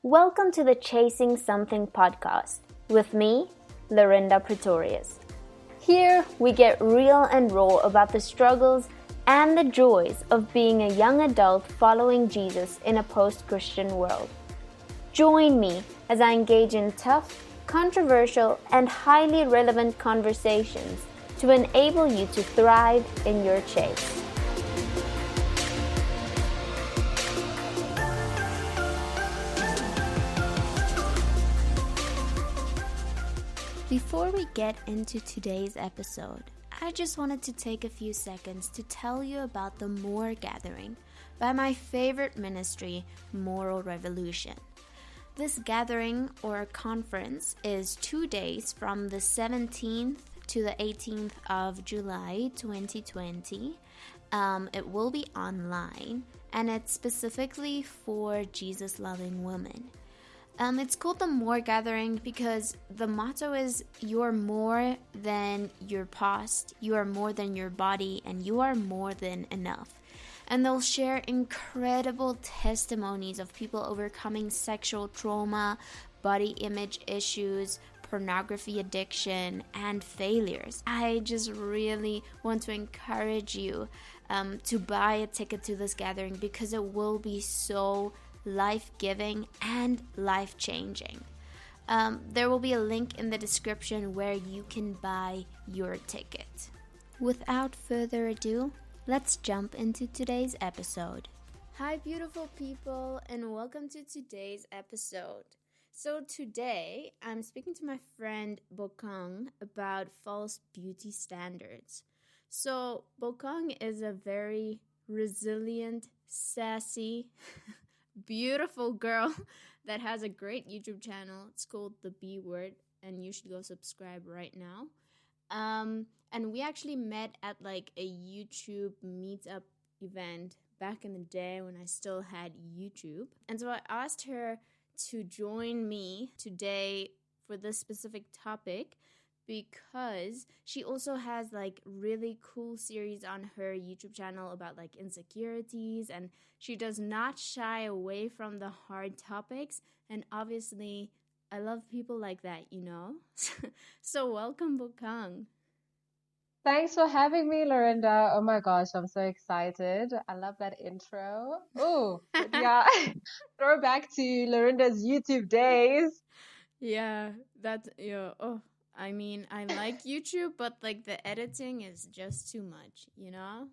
Welcome to the Chasing Something podcast with me, Lorinda Pretorius. Here we get real and raw about the struggles and the joys of being a young adult following Jesus in a post-Christian world. Join me as I engage in tough, controversial, and highly relevant conversations to enable you to thrive in your chase. Before we get into today's episode, I just wanted to take a few seconds to tell you about the More Gathering by my favorite ministry, Moral Revolution. This gathering or conference is 2 days from the 17th to the 18th of July 2020. It will be online and it's specifically for Jesus-loving women. It's called the More Gathering because the motto is you are more than your past, you are more than your body, and you are more than enough. And they'll share incredible testimonies of people overcoming sexual trauma, body image issues, pornography addiction, and failures. I just really want to encourage you to buy a ticket to this gathering because it will be so life-giving and life-changing. There will be a link in the description where you can buy your ticket. Without further ado, let's jump into today's episode. Hi beautiful people, and welcome to today's episode. So today, I'm speaking to my friend Bokang about false beauty standards. So Bokang is a very resilient, sassy, beautiful girl that has a great YouTube channel. It's called The B Word, and you should go subscribe right now. And we actually met at like a YouTube meetup event back in the day when I still had YouTube. And so I asked her to join me today for this specific topic because she also has like really cool series on her YouTube channel about like insecurities, and she does not shy away from the hard topics. And obviously I love people like that, you know. So welcome, Bokang. Thanks for having me, Lorinda. Oh my gosh, I'm so excited. I love that intro. Oh, yeah. Throwback to Lorinda's YouTube days. Yeah, that's yeah. Oh, I mean, I like YouTube, but like the editing is just too much, you know?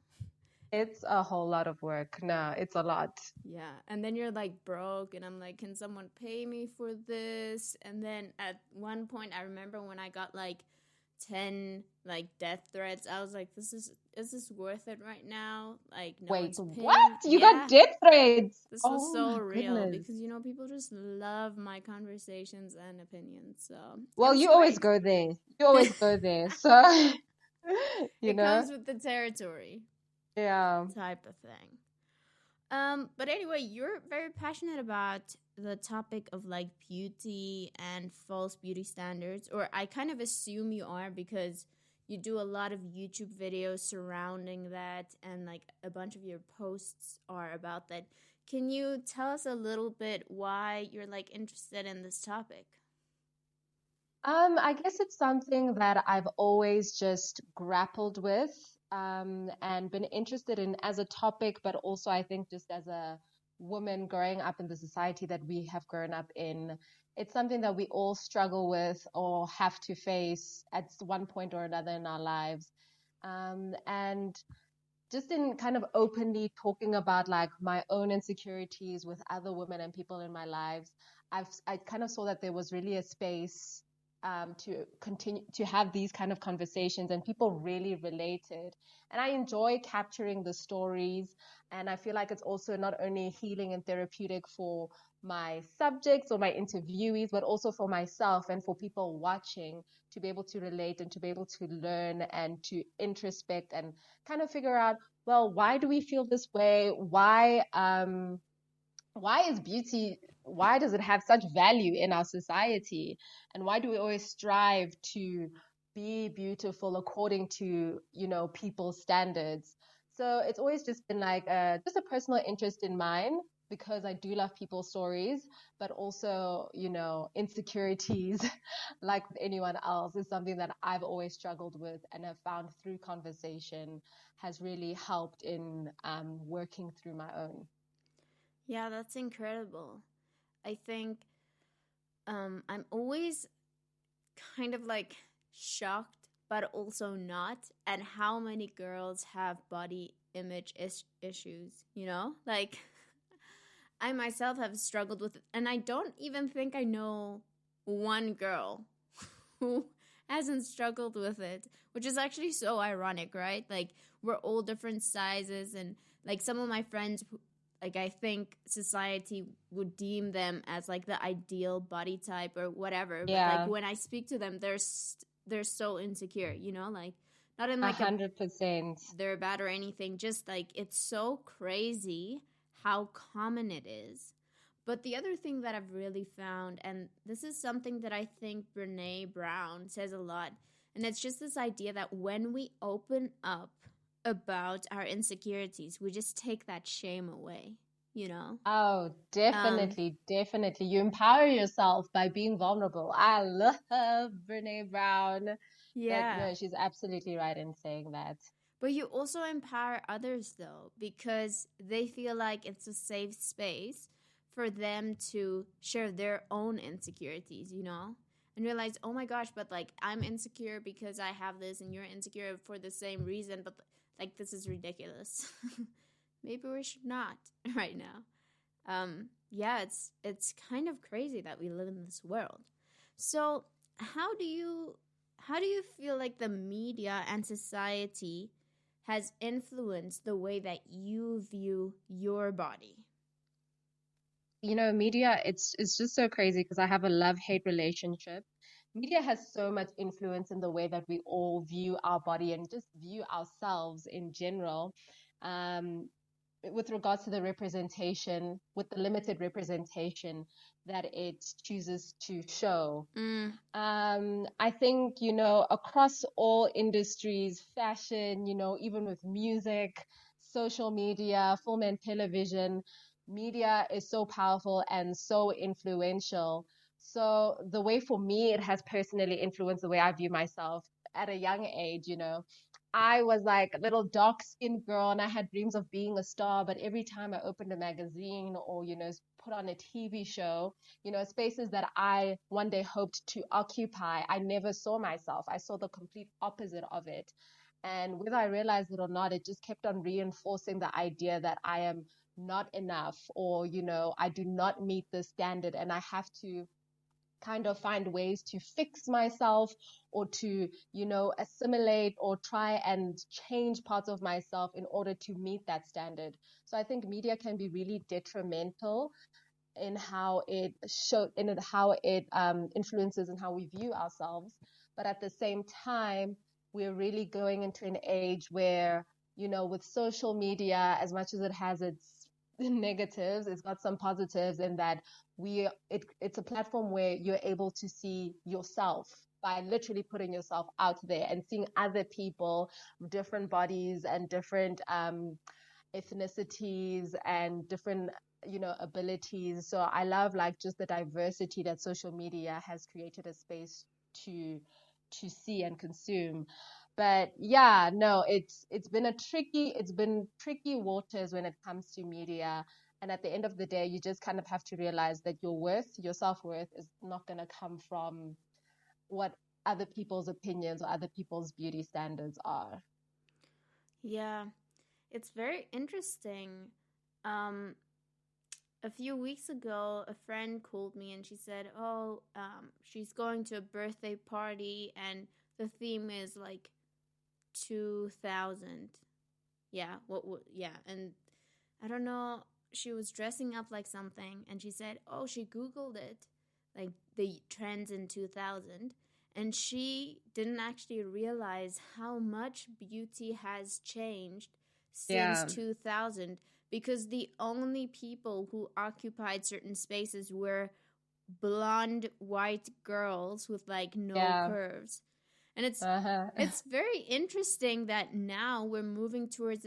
It's a whole lot of work. No, it's a lot. Yeah, and then you're like broke, and I'm like, can someone pay me for this? And then at one point, I remember when I got like 10 like death threats, I was like, is this worth it right now? Like, no Wait, one's paying. what? You Yeah, got death threats? this was Oh so my real goodness. because you know people just love my conversations and opinions. So it Well, was you always great. go there. You always go there. So, you It know, comes with the territory yeah. type of thing. But anyway, you're very passionate about the topic of like beauty and false beauty standards, or I kind of assume you are because you do a lot of YouTube videos surrounding that, and like a bunch of your posts are about that. Can you tell us a little bit why you're like interested in this topic? I guess it's something that I've always just grappled with, and been interested in as a topic, but also I think just as a woman growing up in the society that we have grown up in. It's something that we all struggle with or have to face at one point or another in our lives. And just in kind of openly talking about like my own insecurities with other women and people in my lives, I kind of saw that there was really a space to continue to have these kind of conversations, and people really related. And I enjoy capturing the stories, and I feel like it's also not only healing and therapeutic for my subjects or my interviewees, but also for myself and for people watching to be able to relate and to be able to learn and to introspect and kind of figure out, well, why do we feel this way? Why is beauty, why does it have such value in our society? And why do we always strive to be beautiful according to, people's standards? So it's always just been like just a personal interest in mine. because I do love people's stories, but also, insecurities, like with anyone else, is something that I've always struggled with and have found through conversation has really helped in working through my own. Yeah, that's incredible. I think I'm always kind of like shocked, but also not, at how many girls have body image issues, you know? Like, I myself have struggled with it, and I don't even think I know one girl who hasn't struggled with it, which is actually so ironic, right? Like, we're all different sizes, and like some of my friends, like, I think society would deem them as like the ideal body type or whatever, but like Yeah, when I speak to them, they're so insecure, you know, like not in like a 100%. they're bad or anything, just like it's so crazy how common it is. But the other thing that I've really found, and this is something that I think Brene Brown says a lot, and it's just this idea that when we open up about our insecurities, we just take that shame away, you know? Oh, Um, definitely, definitely. You empower yourself by being vulnerable. I love Brene Brown. That yeah. no, she's absolutely right in saying that. But you also empower others, though, because they feel like it's a safe space for them to share their own insecurities, you know? And realize, oh my gosh, but like I'm insecure because I have this, and you're insecure for the same reason, but like this is ridiculous. Maybe we should not right now. Yeah, it's kind of crazy that we live in this world. So, how do you feel like the media and society has influenced the way that you view your body? Media, it's just so crazy because I have a love-hate relationship. Media has so much influence in the way that we all view our body and just view ourselves in general. Um, with regards to the representation, with the limited representation that it chooses to show. Mm, I think, across all industries, fashion, even with music, social media, film and television, media is so powerful and so influential. So the way for me it has personally influenced the way I view myself at a young age, I was like a little dark skinned girl and I had dreams of being a star, but every time I opened a magazine or, put on a TV show, spaces that I one day hoped to occupy, I never saw myself. I saw the complete opposite of it. And whether I realized it or not, it just kept on reinforcing the idea that I am not enough or, I do not meet the standard and I have to kind of find ways to fix myself or to, assimilate or try and change parts of myself in order to meet that standard. So I think media can be really detrimental in how it influences and how we view ourselves. But at the same time, we're really going into an age where, with social media, as much as it has its negatives, it's got some positives in that it's a platform where you're able to see yourself by literally putting yourself out there and seeing other people, different bodies and different ethnicities and different abilities. So I love like just the diversity that social media has created a space to see and consume. But yeah, no, it's been tricky waters when it comes to media. And at the end of the day, you just kind of have to realize that your self-worth is not going to come from what other people's opinions or other people's beauty standards are. yeah, it's very interesting. Um, a few weeks ago, a friend called me and she said, "Oh, she's going to a birthday party, and the theme is like 2000." Yeah, yeah, and I don't know. She was dressing up like something, and she said, "Oh, she Googled it, like the trends in 2000." And she didn't actually realize how much beauty has changed since Yeah, 2000, because the only people who occupied certain spaces were blonde white girls with like no yeah, curves. And it's uh-huh. it's very interesting that now we're moving towards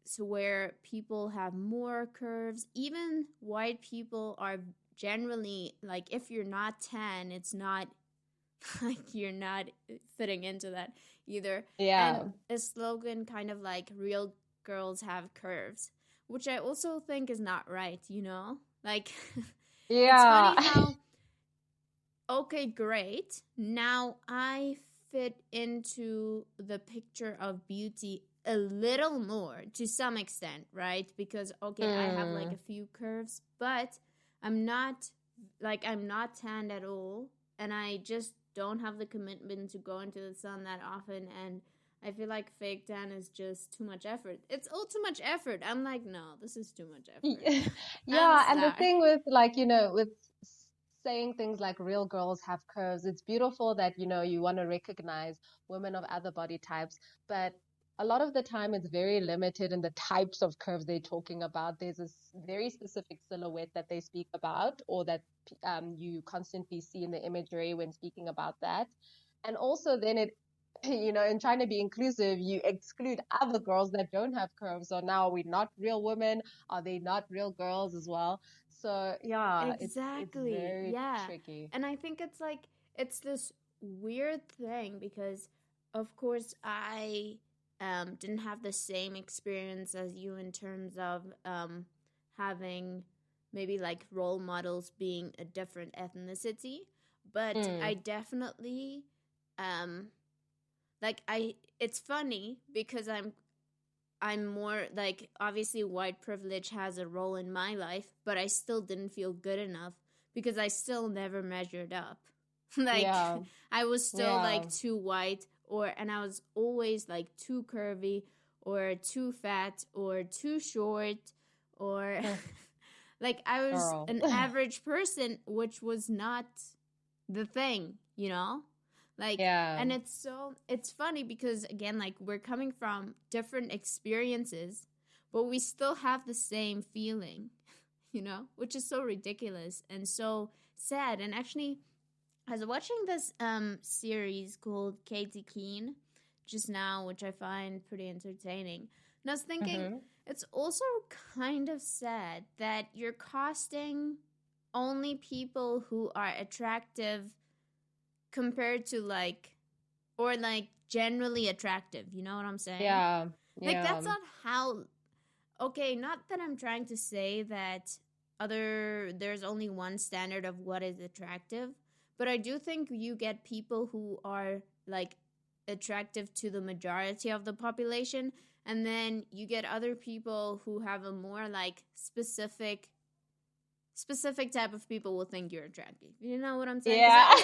so where people have more curves. Even white people are generally like, if you're not tan, it's not like you're not fitting into that either. Yeah. And a slogan kind of like real girls have curves, which I also think is not right, you know? Like it's Yeah. funny how okay, great. Now I fit into the picture of beauty a little more to some extent, right? Because okay, I have like a Mm. few curves, but I'm not I'm not tanned at all, and I just don't have the commitment to go into the sun that often, and I feel like fake tan is just too much effort. It's all too much effort. I'm like, no, this is too much effort. I'm Yeah, and the sorry. thing with like, with saying things like real girls have curves, it's beautiful that, you want to recognize women of other body types, but a lot of the time it's very limited in the types of curves they're talking about. There's a very specific silhouette that they speak about, or that you constantly see in the imagery when speaking about that. And also then it in trying to be inclusive, you exclude other girls that don't have curves. So now are we not real women? Are they not real girls as well? So yeah, it's Exactly. very Yeah. tricky. And I think it's like it's this weird thing because of course I didn't have the same experience as you in terms of having maybe like role models being a different ethnicity, but I Mm, definitely um I it's funny because I'm more like obviously white privilege has a role in my life, but I still didn't feel good enough because I still never measured up. like yeah, I was still yeah. like too white and I was always like too curvy or too fat or too short or Mm, like I was girl. an average person, which was not the thing, you know? Like, Yeah. and it's funny because again, like we're coming from different experiences, but we still have the same feeling, you know, which is so ridiculous and so sad. And actually, I was watching this series called Katie Keene just now, which I find pretty entertaining. And I was thinking, Mm-hmm. it's also kind of sad that you're casting only people who are attractive compared to or like generally attractive, you know what I'm saying? Yeah, Like yeah. that's not how okay, not that I'm trying to say that there's only one standard of what is attractive, but I do think you get people who are like attractive to the majority of the population, and then you get other people who have a more like specific type of people will think you're attractive. You know what I'm saying? Because Yeah. I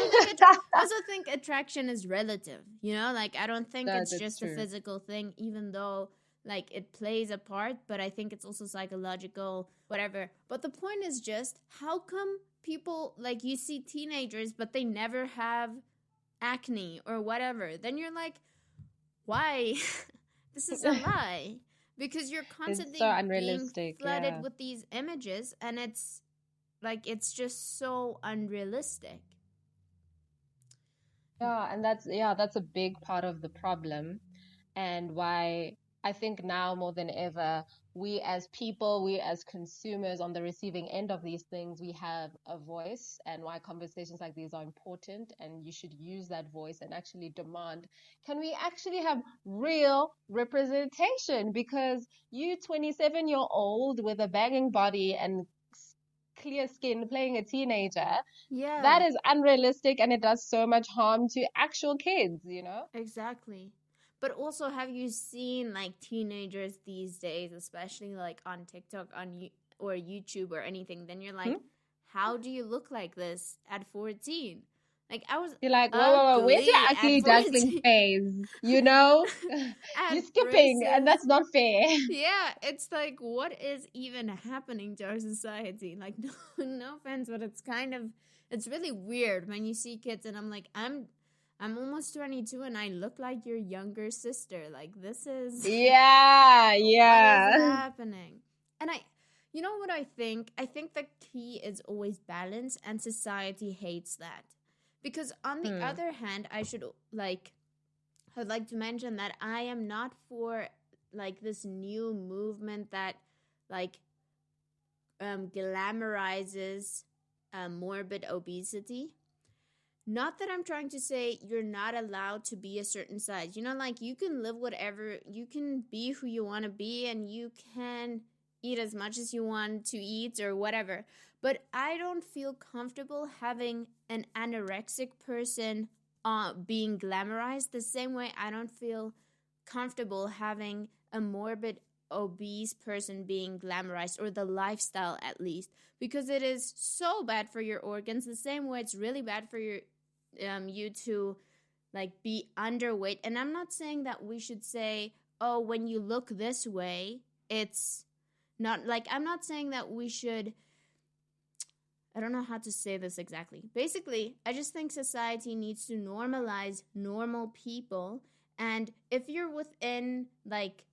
also think attraction is relative. You know, like I don't think No, it's that's just a true. physical thing, even though like it plays a part. But I think it's also psychological, whatever. But the point is just how come people like you see teenagers, but they never have acne or whatever? Then you're like, why? This is a lie because you're It's so constantly being unrealistic. flooded Yeah. with these images and it's just so unrealistic. That's a big part of the problem, and why I think now more than ever, we as people, we as consumers on the receiving end of these things, we have a voice, and why conversations like these are important, and you should use that voice and actually demand, can we actually have real representation? Because you 27-year-old with a banging body and clear skin playing a teenager, that Yeah, is unrealistic, and it does so much harm to actual kids. exactly. But also, have you seen like teenagers these days, especially like on TikTok or YouTube or anything? Then you're like, Hmm? how do you look like this at 14? Like I was You're like, whoa, whoa, whoa, where's your ugly at ugly duckling 14. phase? I You're had skipping, and braces. that's not fair. Yeah, it's like what is even happening to our society? Like no offense, but it's really weird when you see kids and I'm like I'm almost 22 and I look like your younger sister. Like this is Yeah, what is yeah. happening? And you know what I think? I think the key is always balance and society hates that. Because on the Hmm. other hand, I'd like to mention that I am not for like this new movement that like glamorizes morbid obesity. Not that I'm trying to say you're not allowed to be a certain size. You know, like you can live whatever, you can be who you want to be, and you can eat as much as you want to eat or whatever. But I don't feel comfortable having an anorexic person being glamorized the same way I don't feel comfortable having a morbid obese person being glamorized, or the lifestyle at least, because it is so bad for your organs the same way it's really bad for your you to like be underweight. And I'm not saying that we should say, oh, when you look this way, it's not like, I'm not saying that we should, I don't know how to say this exactly. Basically, I just think society needs to normalize normal people. And if you're within like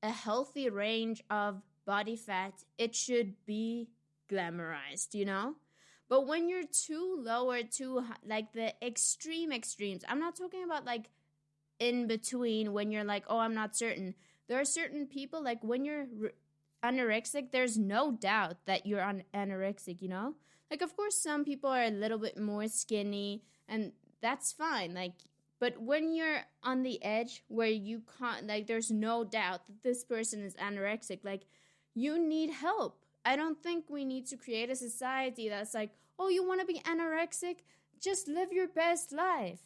a healthy range of body fat, it should be glamorized, you know? But when you're too low or too high, like the extremes, I'm not talking about like in between when you're like, oh, I'm not certain. There are certain people, like when you're anorexic, there's no doubt that you're anorexic, you know? Like, of course, some people are a little bit more skinny, and that's fine. Like, but when you're on the edge where you can't, like, there's no doubt that this person is anorexic, like, you need help. I don't think we need to create a society that's like, oh, you want to be anorexic? Just live your best life.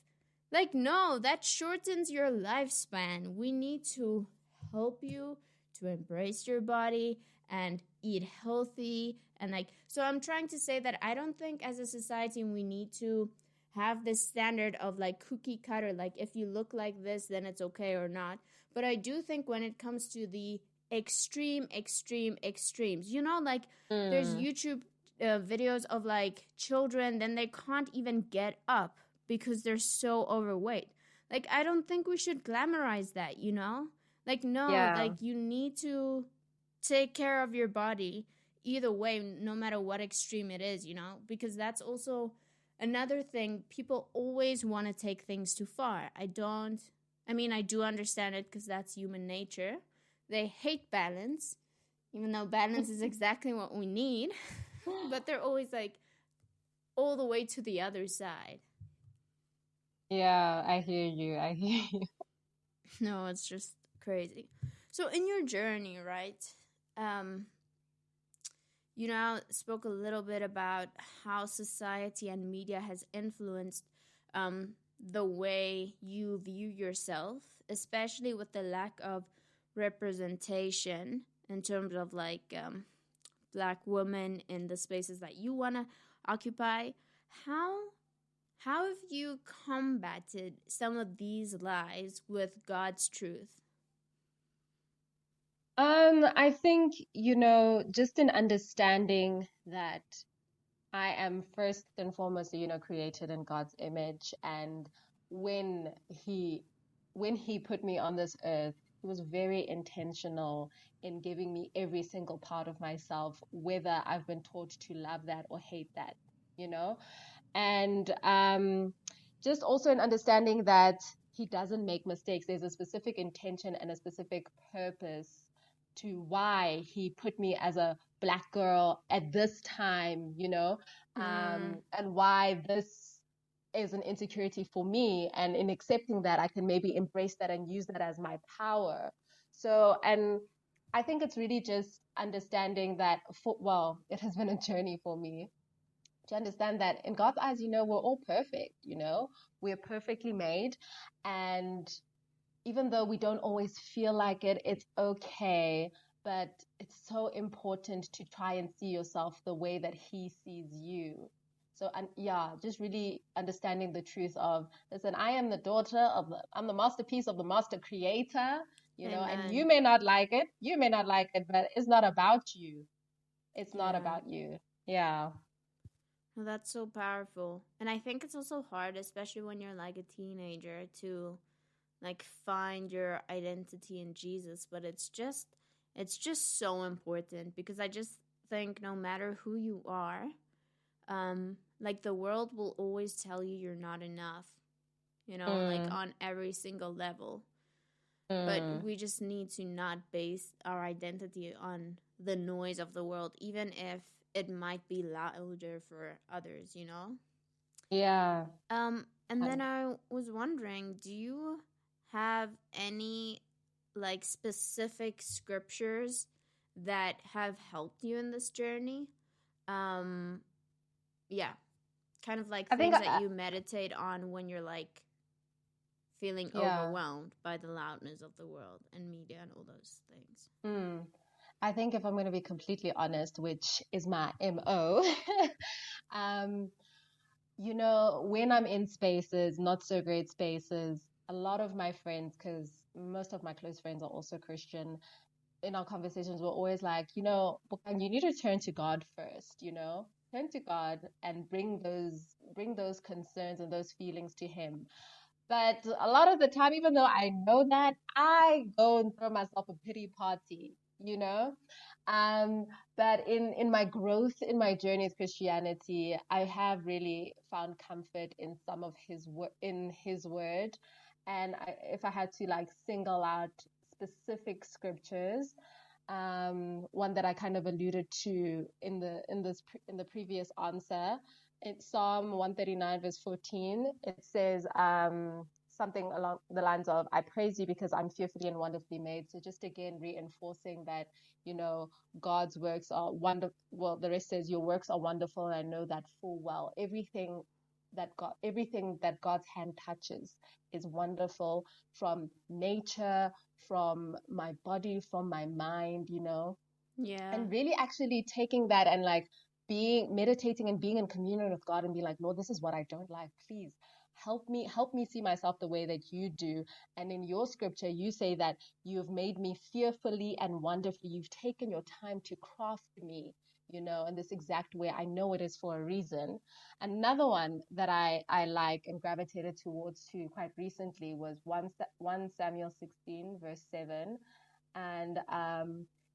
Like, no, that shortens your lifespan. We need to help you to embrace your body and eat healthy. And like, so I'm trying to say that I don't think as a society we need to have this standard of like cookie cutter, like if you look like this, then it's okay or not. But I do think when it comes to the extremes, you know, like there's YouTube videos of like children, then they can't even get up because they're so overweight. Like, I don't think we should glamorize that, you know? Like, no, Yeah. like you need to take care of your body either way, no matter what extreme it is, you know? Because that's also another thing. People always want to take things too far. I do understand it because that's human nature. They hate balance, even though balance is exactly what we need. But they're always like all the way to the other side. Yeah, I hear you. I hear you. No, it's just crazy. So in your journey, right? You now spoke a little bit about how society and media has influenced the way you view yourself, especially with the lack of representation in terms of like Black women in the spaces that you want to occupy. How have you combated some of these lies with God's truth? I think, just in understanding that I am first and foremost, created in God's image. And when he when he put me on this earth, he was very intentional in giving me every single part of myself, whether I've been taught to love that or hate that, you know? And just also in understanding that he doesn't make mistakes. There's a specific intention and a specific purpose to why he put me as a Black girl at this time, and why this is an insecurity for me. And in accepting that, I can maybe embrace that and use that as my power. So, and I think it's really just understanding that, it has been a journey for me to understand that in God's eyes, we're all perfect, we're perfectly made. And even though we don't always feel like it, it's okay. But it's so important to try and see yourself the way that he sees you. So, and yeah, just really understanding the truth of, listen, I am the daughter I'm the masterpiece of the master creator, and you Amen. may not like it, but it's not about you. It's not Yeah. about you. Yeah. Well, that's so powerful. And I think it's also hard, especially when you're like a teenager, to like find your identity in Jesus. But it's just so important, because I just think no matter who you are, like the world will always tell you you're not enough, like on every single level. but Mm. we just need to not base our identity on the noise of the world, even if it might be louder for others, you know? Yeah. And then Um, I was wondering, do you have any like specific scriptures that have helped you in this journey? Um, yeah, kind of like I think, things that you meditate on when you're like feeling yeah. overwhelmed by the loudness of the world and media and all those things. Mm. I think if I'm going to be completely honest, which is my MO, um, when I'm in spaces, not so great spaces, a lot of my friends, because most of my close friends are also Christian, in our conversations, we're always like, Bokang, you need to turn to God first, turn to God and bring those concerns and those feelings to Him. But a lot of the time, even though I know that, I go and throw myself a pity party, you know? Um, but in my growth, in my journey with Christianity, I have really found comfort in some of in His word. And if I had to like single out specific scriptures, one that I kind of alluded to in the previous answer. It's Psalm 139 verse 14. It says something along the lines of, "I praise you because I'm fearfully and wonderfully made." So just again reinforcing that, God's works are wonderful. Well, the rest says, "Your works are wonderful, and I know that full well." Everything that God's hand touches is wonderful, from nature, from my body, from my mind, Yeah. and really actually taking that and like being meditating and being in communion with God and be like, "Lord, this is what I don't like. Please help me see myself the way that you do." And in your scripture, you say that you have made me fearfully and wonderfully. You've taken your time to craft me, in this exact way. I know it is for a reason. Another one that I like and gravitated towards too quite recently was 1 Samuel 16 verse 7. And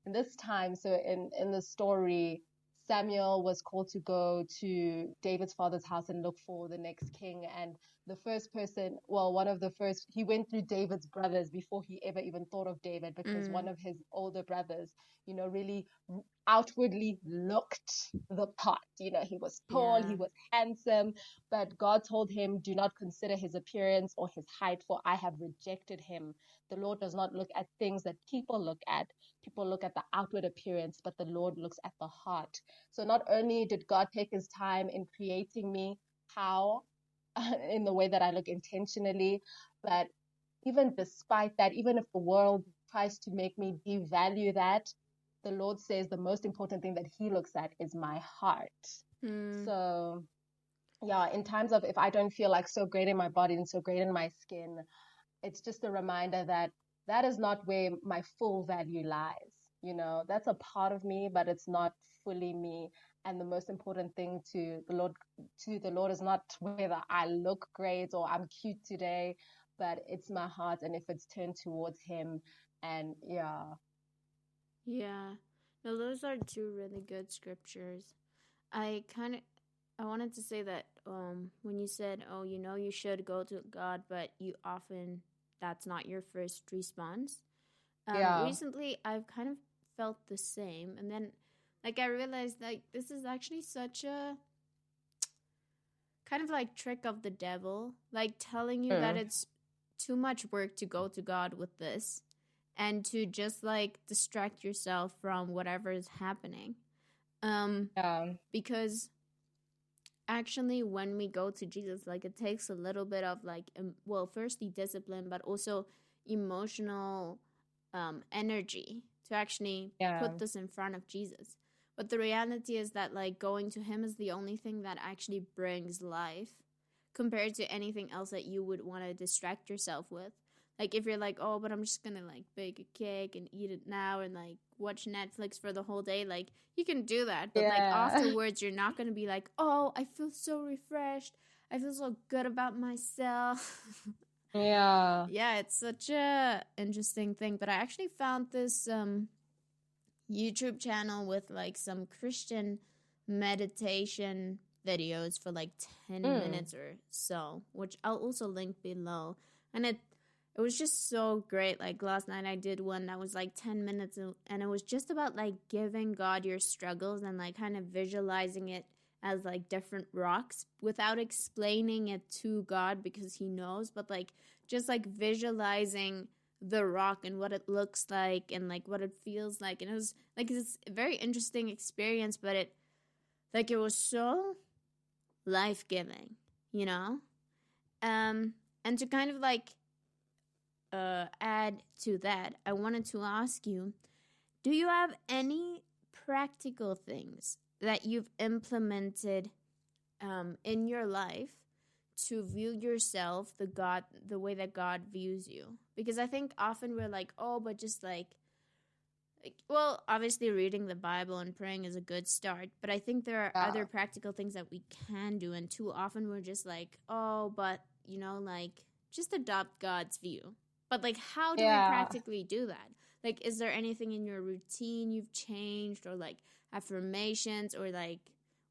in this time, so in the story, Samuel was called to go to David's father's house and look for the next king. And the first person, well, one of the first, he went through David's brothers before he ever even thought of David, because one of his older brothers, really outwardly looked the part. He was tall, he Yeah. was handsome, but God told him, "Do not consider his appearance or his height, for I have rejected him." The Lord does not look at things that people look at. People look at the outward appearance, but the Lord looks at the heart. So not only did God take his time in creating me, how in the way that I look intentionally, but even despite that, even if the world tries to make me devalue that, the Lord says the most important thing that he looks at is my heart. Mm. So yeah, in times of, if I don't feel like so great in my body and so great in my skin, it's just a reminder that that is not where my full value lies. That's a part of me, but it's not fully me. And the most important thing to the Lord is not whether I look great or I'm cute today, but it's my heart, and if it's turned towards him. And yeah. Yeah. No, those are two really good scriptures. I wanted to say that when you said, "Oh, you should go to God, but you often that's not your first response." Yeah. Recently I've kind of felt the same, and then like I realized like this is actually such a kind of like trick of the devil, like telling you that Mm. it's too much work to go to God with this and to just like distract yourself from whatever is happening. Yeah. Because actually when we go to Jesus, like it takes a little bit of like well, firstly discipline, but also emotional energy to actually Yeah. put this in front of Jesus. But the reality is that like going to him is the only thing that actually brings life compared to anything else that you would want to distract yourself with. Like if you're like, "Oh, but I'm just gonna like bake a cake and eat it now and like watch Netflix for the whole day," like you can do that, but like Yeah. afterwards you're not gonna be like, "Oh, I feel so refreshed, I feel so good about myself." Yeah. Yeah, it's such a interesting thing. But I actually found this YouTube channel with like some Christian meditation videos for like 10 Mm. minutes or so, which I'll also link below. And it was just so great. Like last night I did one that was like 10 minutes and it was just about like giving God your struggles and like kind of visualizing it as like different rocks without explaining it to God because he knows, but like just like visualizing the rock and what it looks like and like what it feels like. And it was like this very interesting experience, but it was so life-giving, you know? And to kind of like add to that, I wanted to ask you, do you have any practical things that you've implemented in your life to view yourself the way that God views you? Because I think often we're like, oh, but just like, well, obviously reading the Bible and praying is a good start, but I think there are Yeah. other practical things that we can do, and too often we're just like, oh, but like just adopt God's view. But like, how do we Yeah. practically do that? Like, is there anything in your routine you've changed, or like affirmations, or like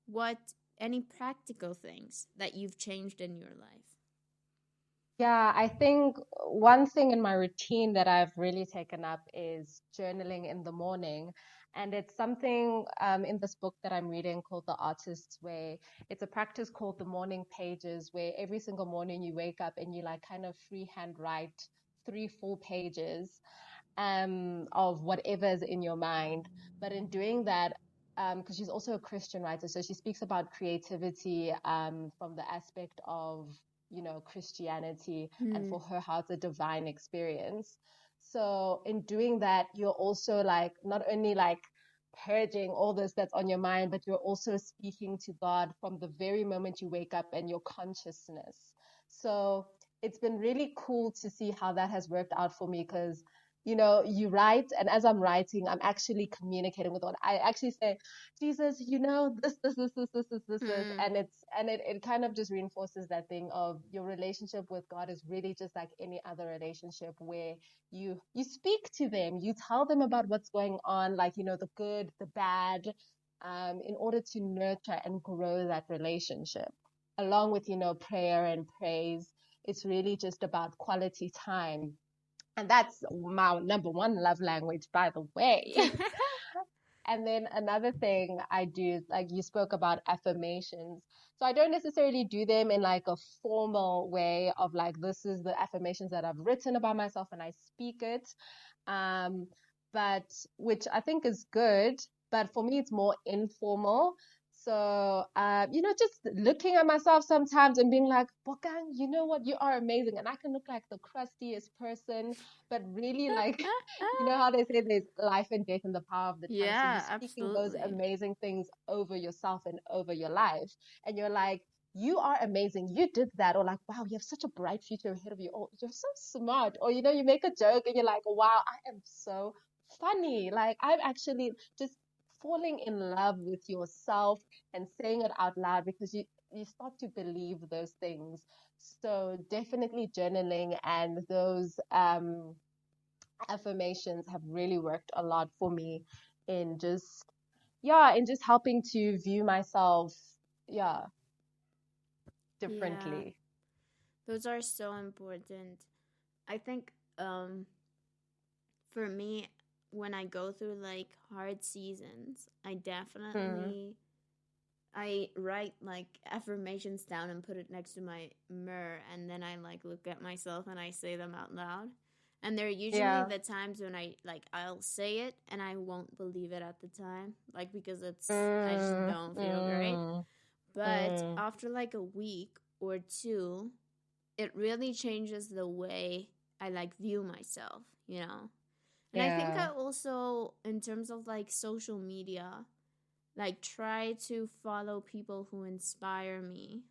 what any practical things that you've changed in your life? Yeah, I think one thing in my routine that I've really taken up is journaling in the morning. And it's something in this book that I'm reading called The Artist's Way. It's a practice called the morning pages, where every single morning you wake up and you like kind of freehand write three full pages of whatever's in your mind. But in doing that, because she's also a Christian writer, so she speaks about creativity from the aspect of, Christianity, and Hmm. for her, how it's a divine experience. So in doing that, you're also like not only like purging all this that's on your mind, but you're also speaking to God from the very moment you wake up and your consciousness. So it's been really cool to see how that has worked out for me because you write, and as I'm writing, I'm actually communicating with God. I actually say, Jesus, this, Hmm. and it kind of just reinforces that thing of your relationship with God is really just like any other relationship where you speak to them, you tell them about what's going on, like the good, the bad, in order to nurture and grow that relationship, along with prayer and praise. It's really just about quality time, and that's my number one love language, by the way. And then another thing I do, like you spoke about affirmations. So I don't necessarily do them in like a formal way of like, this is the affirmations that I've written about myself and I speak it. Um, but which I think is good. But for me, it's more informal. So, just looking at myself sometimes and being like, Bokang, you know what? You are amazing. And I can look like the crustiest person, but really like, you know how they say there's life and death in the power of the tongue. So you're Yeah, speaking those absolutely. amazing things over yourself and over your life. And you're like, you are amazing. You did that. Or like, wow, you have such a bright future ahead of you. Oh, you're so smart. Or, you make a joke and you're like, wow, I am so funny. Like, I'm actually just falling in love with yourself and saying it out loud because you start to believe those things. So definitely journaling and those affirmations have really worked a lot for me in just helping to view myself, yeah, Yeah, differently. those are so important. I think for me, when I go through like hard seasons, Mm. I write like affirmations down and put it next to my mirror, and then I like look at myself and I say them out loud. And they're usually Yeah. the times when I'll say it and I won't believe it at the time, like because I just Mm, don't feel great. mm, But mm. after like a week or two, it really changes the way I like view myself. And I think I Yeah. also, in terms of like social media, like try to follow people who inspire me.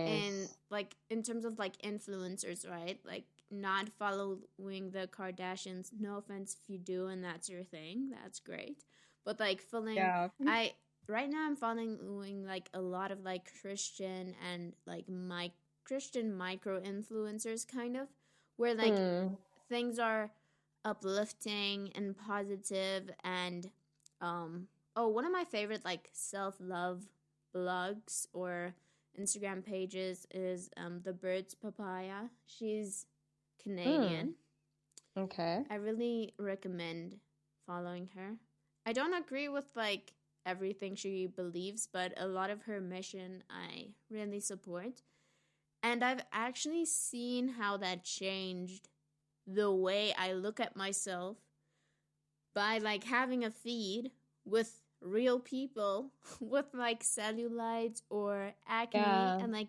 And Yes. like in terms of like influencers, right? Like not following the Kardashians. No offense if you do and that's your thing. That's great. But like following Yeah. I right now I'm following like a lot of like Christian and like my Christian micro influencers kind of, where like Mm. things are uplifting and positive. And one of my favorite like self-love blogs or Instagram pages is the Bird's Papaya. She's Mm. Canadian. Okay. I really recommend following her. I don't agree with like everything she believes, but a lot of her mission I really support. And I've actually seen how that changed the way I look at myself by like having a feed with real people with like cellulite or acne, Yeah. and like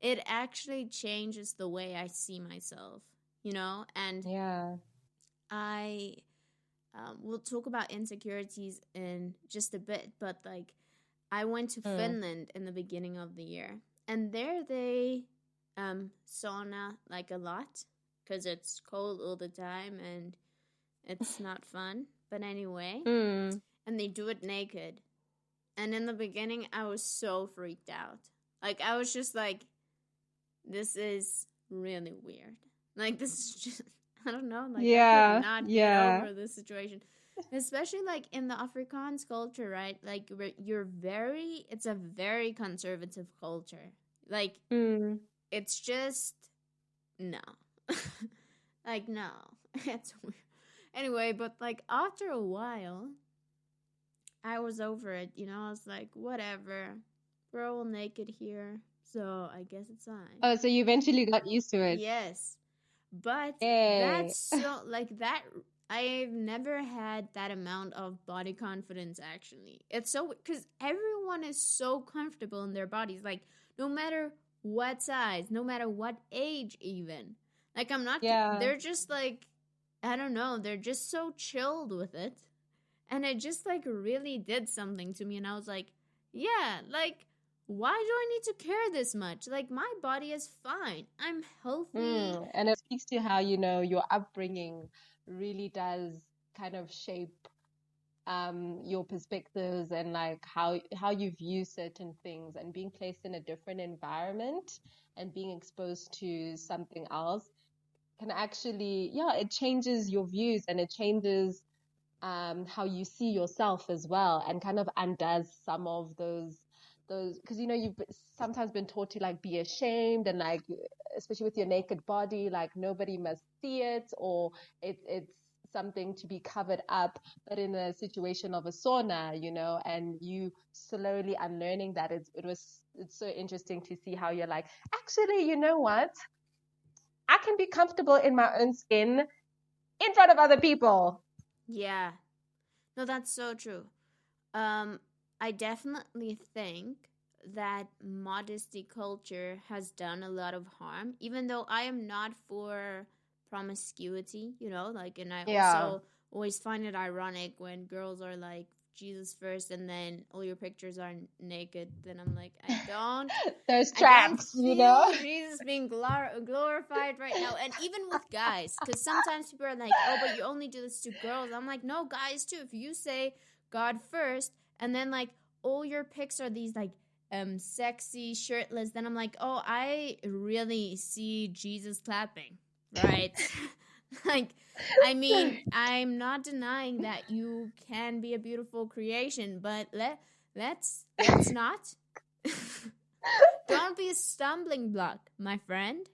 it actually changes the way I see myself, you know? And Yeah. I we'll talk about insecurities in just a bit, but like I went to Mm. Finland in the beginning of the year, and there they sauna like a lot because it's cold all the time and it's not fun. But anyway, Mm. and they do it naked. And in the beginning, I was so freaked out. Like I was just like, this is really weird. Like this is just I don't know, like I could Yeah. not get Yeah. over this situation. Especially like in the Afrikaans culture, right? Like you're very it's a very conservative culture. Like Mm. it's just no. Like no. It's weird. Anyway, but like after a while, I was over it, you know? I was like, whatever. We're all naked here, so I guess it's fine. Oh, so you eventually got used to it. Yes. But Yay. that's so like that I've never had that amount of body confidence actually. It's so cuz everyone is so comfortable in their bodies, like no matter what size, no matter what age even. Like Yeah. they're just like I don't know, they're just so chilled with it. And it just like really did something to me, and I was like, yeah, like why do I need to care this much? Like my body is fine. I'm healthy. And it speaks to how, your upbringing really does kind of shape your perspectives and like how you view certain things, and being placed in a different environment and being exposed to something else can actually, yeah, it changes your views, and it changes how you see yourself as well, and kind of undoes some of those because you've sometimes been taught to like be ashamed, and like especially with your naked body, like nobody must see it, or it's something to be covered up. But in a situation of a sauna, and you slowly unlearning that, it's so interesting to see how you're like, actually, you know what, I can be comfortable in my own skin in front of other people. Yeah. No, that's so true. Um, I definitely think that modesty culture has done a lot of harm, even though I am not for promiscuity, you know, like, and I Yeah. also always find it ironic when girls are like, Jesus first, and then all your pictures are naked. Then I'm like, Those I don't traps, feel Jesus being glorified right now. And even with guys, because sometimes people are like, oh, but you only do this to girls. I'm like, no, guys too. If you say God first, and then like all your pics are these like sexy shirtless, then I'm like, oh, I really see Jesus clapping, right? Like, I mean, I'm not denying that you can be a beautiful creation, but let's not. Don't be a stumbling block, my friend.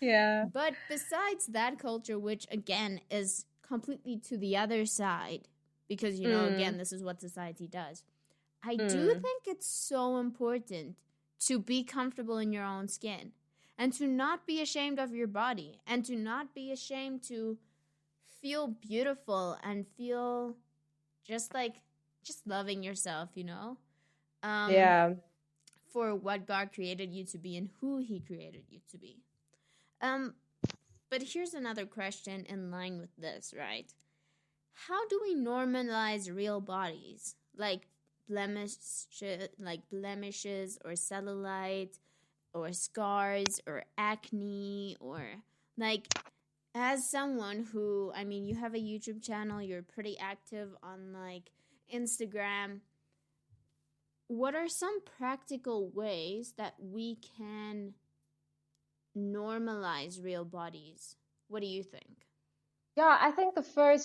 Yeah. But besides that culture, which again is completely to the other side, because again, Mm, this is what society does. I do mm. think it's so important to be comfortable in your own skin, and to not be ashamed of your body, and to not be ashamed to feel beautiful and feel just like just loving yourself, um Yeah. for what God created you to be and who he created you to be. um but here's another question in line with this, right? How do we normalize real bodies, like blemishes or cellulite or scars or acne, or like, as someone who, I mean, you have a YouTube channel, you're pretty active on like Instagram, what are some practical ways that we can normalize real bodies? What do you think? Yeah, I think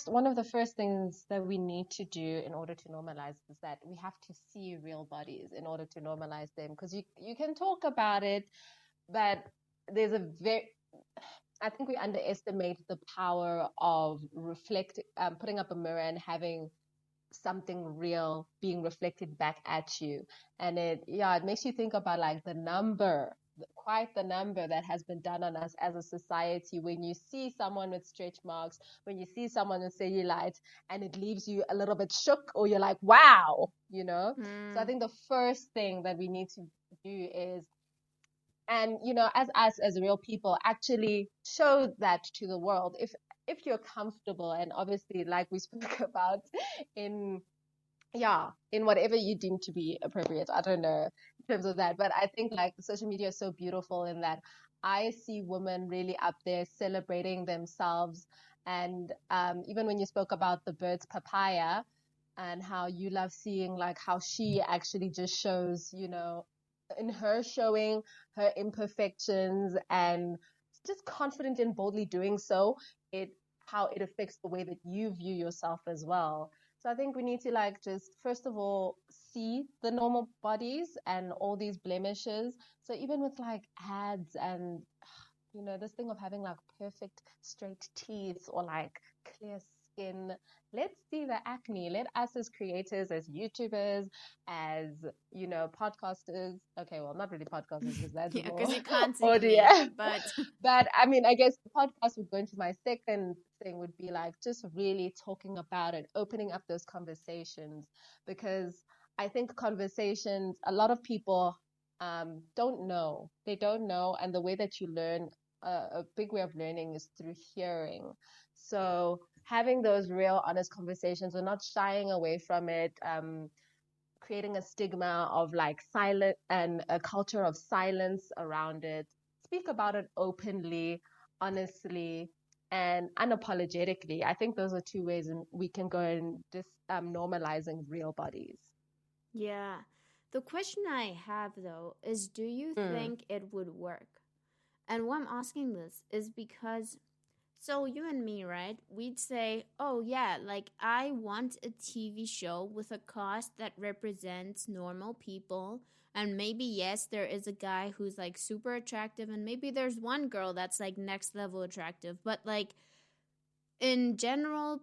one of the first things that we need to do in order to normalize is that we have to see real bodies in order to normalize them. Because you can talk about it, but there's a very I think we underestimate the power of putting up a mirror and having something real being reflected back at you. And it makes you think about like quite the number that has been done on us as a society when you see someone with stretch marks, when you see someone with cellulite, and it leaves you a little bit shook, or you're like, wow, you know? So I think the first thing that we need to do is, and as us as real people, actually show that to the world. If you're comfortable, and obviously like we spoke about in in whatever you deem to be appropriate. I don't know in terms of that, but I think like social media is so beautiful in that I see women really up there celebrating themselves. And even when you spoke about the bird's papaya and how you love seeing like how she actually just shows, in her showing her imperfections and just confident and boldly doing so, how it affects the way that you view yourself as well. So I think we need to like just first of all see the normal bodies and all these blemishes. So even with like ads and this thing of having like perfect straight teeth or like clear skin, let's see the acne. Let us as creators, as YouTubers, as podcasters. Okay, well, not really podcasters because that's Yeah, more because you can't see audio. me, but But I mean, I guess the podcast would go into my second thing would be like just really talking about it, opening up those conversations, because I think conversations, a lot of people don't know. They don't know. And the way that you learn, a big way of learning is through hearing. So having those real, honest conversations, or not shying away from it, creating a stigma of like silent and a culture of silence around it. Speak about it openly, honestly, and unapologetically. I think those are two ways we can go in just normalizing real bodies. yeah. The question I have though is, do you Mm. think it would work? And why I'm asking this is because, so you and me, right? We'd say, oh yeah, like I want a TV show with a cast that represents normal people. And maybe, yes, there is a guy who's like super attractive, and maybe there's one girl that's like next level attractive. But like in general,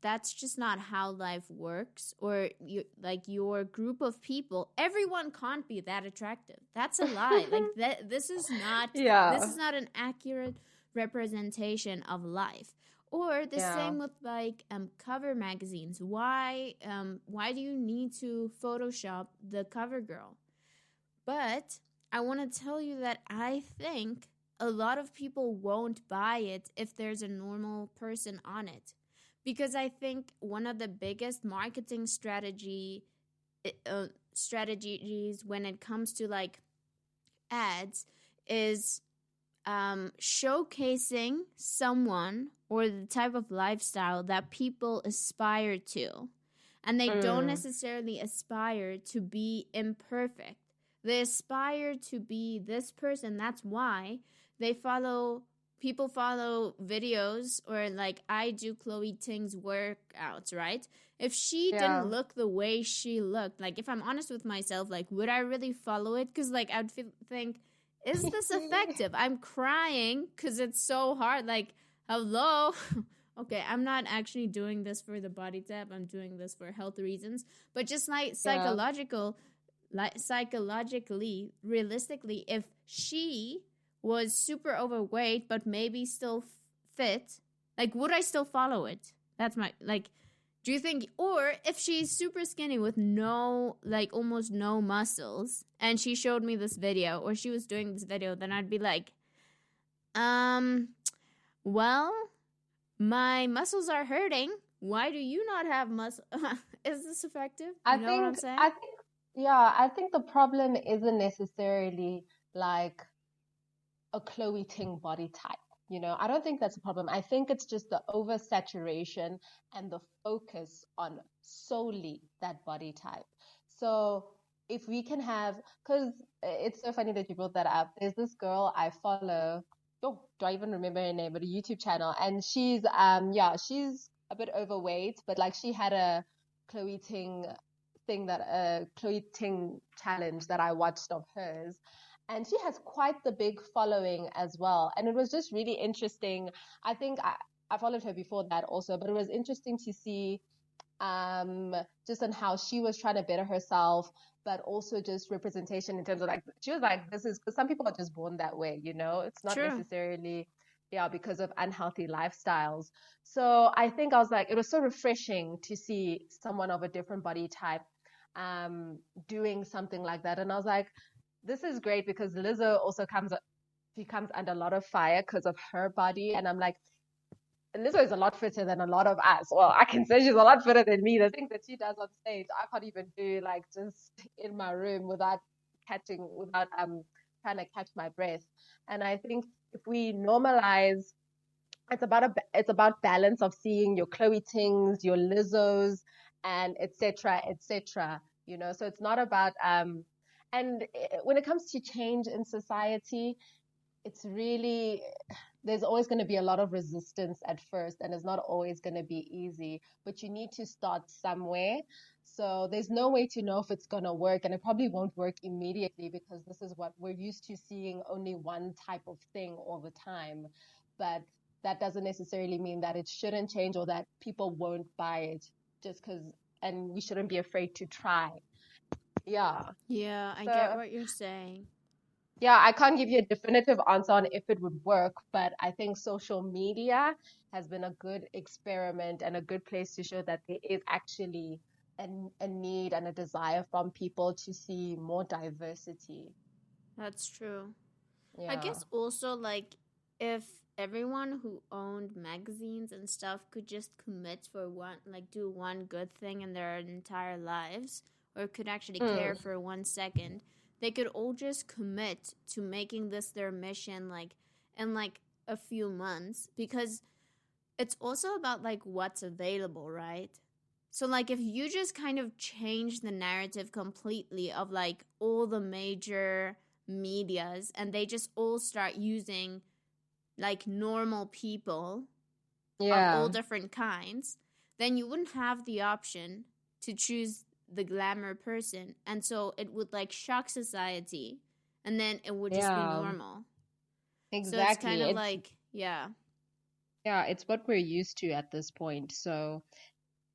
that's just not how life works. Or your group of people, everyone can't be that attractive. That's a lie. Like this is not Yeah. an accurate representation of life. Or the Yeah. same with like cover magazines. Why do you need to Photoshop the cover girl? But I want to tell you that I think a lot of people won't buy it if there's a normal person on it. Because I think one of the biggest marketing strategies when it comes to like ads is showcasing someone or the type of lifestyle that people aspire to. And they don't Mm. necessarily aspire to be imperfect. They aspire to be this person. That's why people follow videos, or like I do Chloe Ting's workouts, right? If she Yeah. didn't look the way she looked, like if I'm honest with myself, like would I really follow it? Because like I'd think, is this effective? I'm crying because it's so hard. Like, hello. Okay, I'm not actually doing this for the body type. I'm doing this for health reasons. But just like Yeah. psychologically, realistically, if she was super overweight but maybe still fit, like would I still follow it? That's my like. Do you think, or if she's super skinny with no, like almost no muscles, and she showed me this video, or she was doing this video, then I'd be like, well, my muscles are hurting. Why do you not have muscle? Is this effective? I You know what I'm think, saying? I think, yeah, I think the problem isn't necessarily like a Chloe Ting body type. I don't think that's a problem. I think it's just the oversaturation and the focus on solely that body type. So if we can have, because it's so funny that you brought that up. There's this girl I follow. Oh, do I even remember her name? But a YouTube channel, and she's a bit overweight, but like she had a Chloe Ting Chloe Ting challenge that I watched of hers, And she has quite the big following as well. And it was just really interesting. I think I followed her before that also, but it was interesting to see just on how she was trying to better herself, but also just representation in terms of like, she was like, this is because some people are just born that way, you know, it's not True. necessarily, yeah, because of unhealthy lifestyles. So I think I was like, it was so refreshing to see someone of a different body type doing something like that. And I was like, this is great because Lizzo also she comes under a lot of fire because of her body. And I'm like, Lizzo is a lot fitter than a lot of us. Well, I can say she's a lot fitter than me. The things that she does on stage, I can't even do like just in my room without trying to catch my breath. And I think if we normalize, it's about balance of seeing your Chloe Tings, your Lizzos, and etc. etc. You know, so it's not about and when it comes to change in society, it's really, there's always going to be a lot of resistance at first, and it's not always going to be easy, but you need to start somewhere. So there's no way to know if it's going to work, and it probably won't work immediately because this is what we're used to, seeing only one type of thing all the time. But that doesn't necessarily mean that it shouldn't change or that people won't buy it just because, and we shouldn't be afraid to try. Yeah. Yeah, I get So what you're saying. yeah, I can't give you a definitive answer on if it would work, but I think social media has been a good experiment and a good place to show that there is actually a need and a desire from people to see more diversity. That's true. I Yeah. guess also, like, if everyone who owned magazines and stuff could just commit for one, like, do one good thing in their entire lives, or could actually care Mm. for 1 second, they could all just commit to making this their mission, like, in, like, a few months, because it's also about, like, what's available, right? So, like, if you just kind of change the narrative completely of, like, all the major medias and they just all start using, like, normal people of all Yeah. different kinds, then you wouldn't have the option to choose the glamour person. And so it would, like, shock society. And then it would just be Yeah. normal. So it's kind Exactly. of like, yeah. Yeah, it's what we're used to at this point. So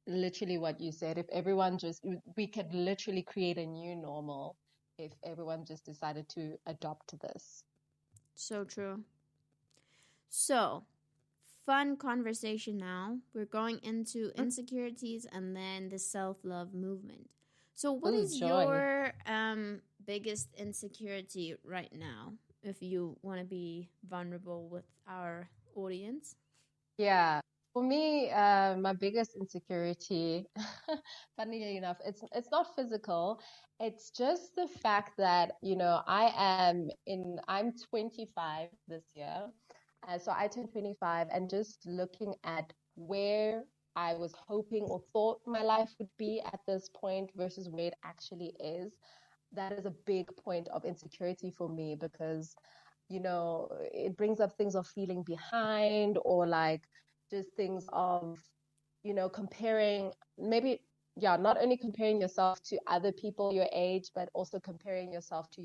literally what you said, if everyone just, we could literally create a new normal if everyone just decided to adopt this. So true. So, fun conversation now. We're going into insecurities and then the self-love movement. So, what Oh, is joy. your biggest insecurity right now, if you want to be vulnerable with our audience? Yeah. For me, my biggest insecurity, funnily enough, it's not physical. It's just the fact that, you know, I'm 25 this year. So I turned 25, and just looking at where I was hoping or thought my life would be at this point versus where it actually is, that is a big point of insecurity for me because, you know, it brings up things of feeling behind or like just things of, you know, comparing, maybe, yeah, not only comparing yourself to other people your age, but also comparing yourself to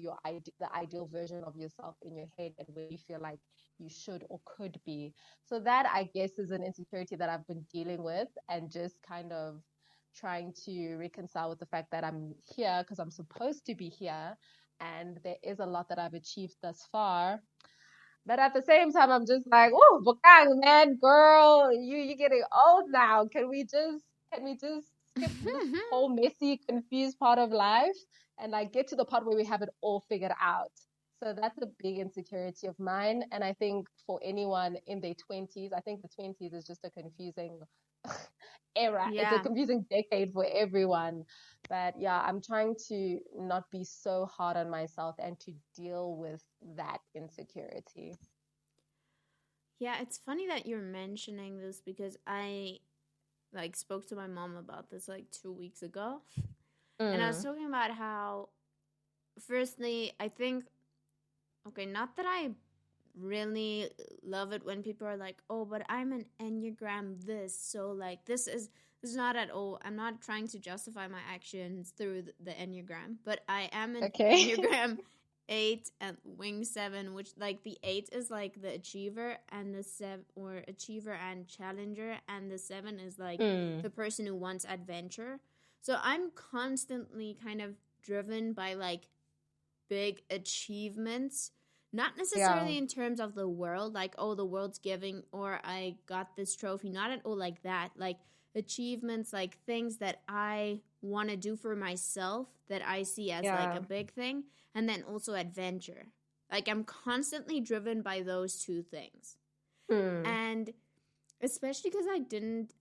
the ideal version of yourself in your head and where you feel like you should or could be. So that, I guess, is an insecurity that I've been dealing with and just kind of trying to reconcile with the fact that I'm here because I'm supposed to be here and there is a lot that I've achieved thus far. But at the same time, I'm just like, oh, Bokang, man, girl, you're getting old now. Can we just skip this whole messy, confused part of life and like get to the part where we have it all figured out? So that's a big insecurity of mine. And I think for anyone in their 20s, I think the 20s is just a confusing era. It's a Yeah. confusing decade for everyone. But yeah, I'm trying to not be so hard on myself and to deal with that insecurity. Yeah, it's funny that you're mentioning this because I, like, spoke to my mom about this like 2 weeks ago. And I was Mm, talking about how, firstly, I think, okay, not that I really love it when people are like, oh, but I'm an Enneagram this. So, like, this is not at all. I'm not trying to justify my actions through the Enneagram, but I am an okay. Enneagram 8 and wing 7, which like the 8 is like the achiever and the 7 or achiever and challenger, and the 7 is like Mm. the person who wants adventure. So I'm constantly kind of driven by like big achievements, not Yeah. necessarily in terms of the world, like, oh, the world's giving, or I got this trophy, not at all like that. Like, achievements, like things that I want to do for myself that I see as like a Yeah. big thing, and then also adventure. Like, I'm constantly driven by those two things. Mm. And especially because I didn't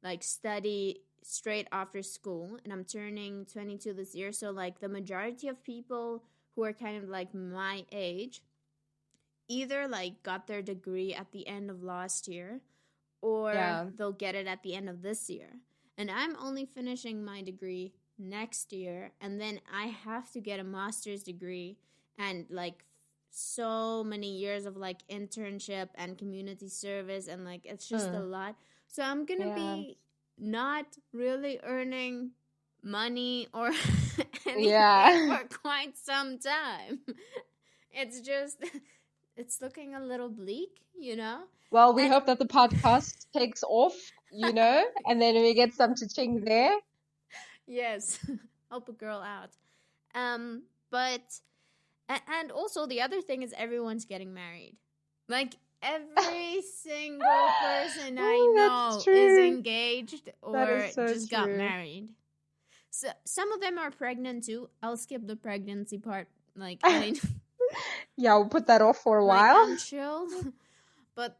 like study straight after school, and I'm turning 22 this year, so like the majority of people who are kind of like my age either like got their degree at the end of last year, or Yeah. they'll get it at the end of this year. And I'm only finishing my degree next year, and then I have to get a master's degree and like so many years of like internship and community service, and like it's just a Mm. lot. So I'm going to Yeah. be not really earning money or anything Yeah. for quite some time. It's just it's looking a little bleak, you know? Well, we And hope that the podcast takes off, and then we get some cha-ching there. yes, help a girl out. But and also the other thing is everyone's getting married. Like every single person I Oh, that's know is true. engaged That or is so just got true. married. So some of them are pregnant too. I'll skip the pregnancy part. Like I Yeah, we'll put that off for a like while. I'm chill. But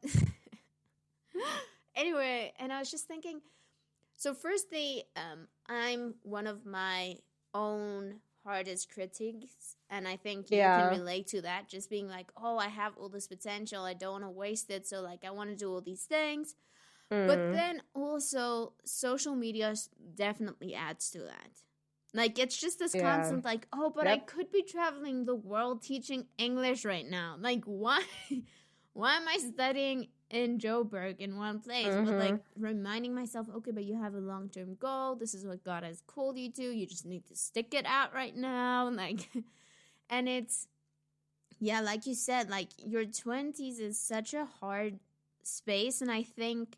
anyway, and I was just thinking, so firstly, I'm one of my own hardest critics, and I think you can Yeah. relate to that. Just being like, oh, I have all this potential, I don't want to waste it, so like I want to do all these things. But Mm. then also, social media definitely adds to that. Like it's just this Yeah. constant like, oh, but I Yep. could be traveling the world teaching English right now. Like why why am I studying in Joburg in one place? But like Mm-hmm. reminding myself, okay, but you have a long-term goal. This is what God has called you to. You just need to stick it out right now. Like and it's yeah, like you said, like your 20s is such a hard space, and I think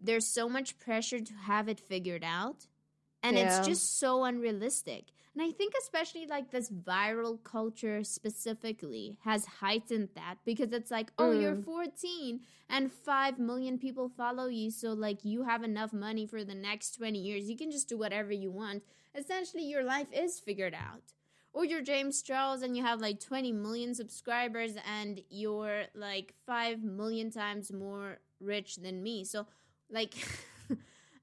there's so much pressure to have it figured out, and it's Yeah. just so unrealistic. And I think especially like this viral culture specifically has heightened that, because it's like, oh, you're Mm. 14 and 5 million people follow you, so like you have enough money for the next 20 years, you can just do whatever you want. Essentially your life is figured out. Or you're James Charles and you have like 20 million subscribers and you're like 5 million times more rich than me. So like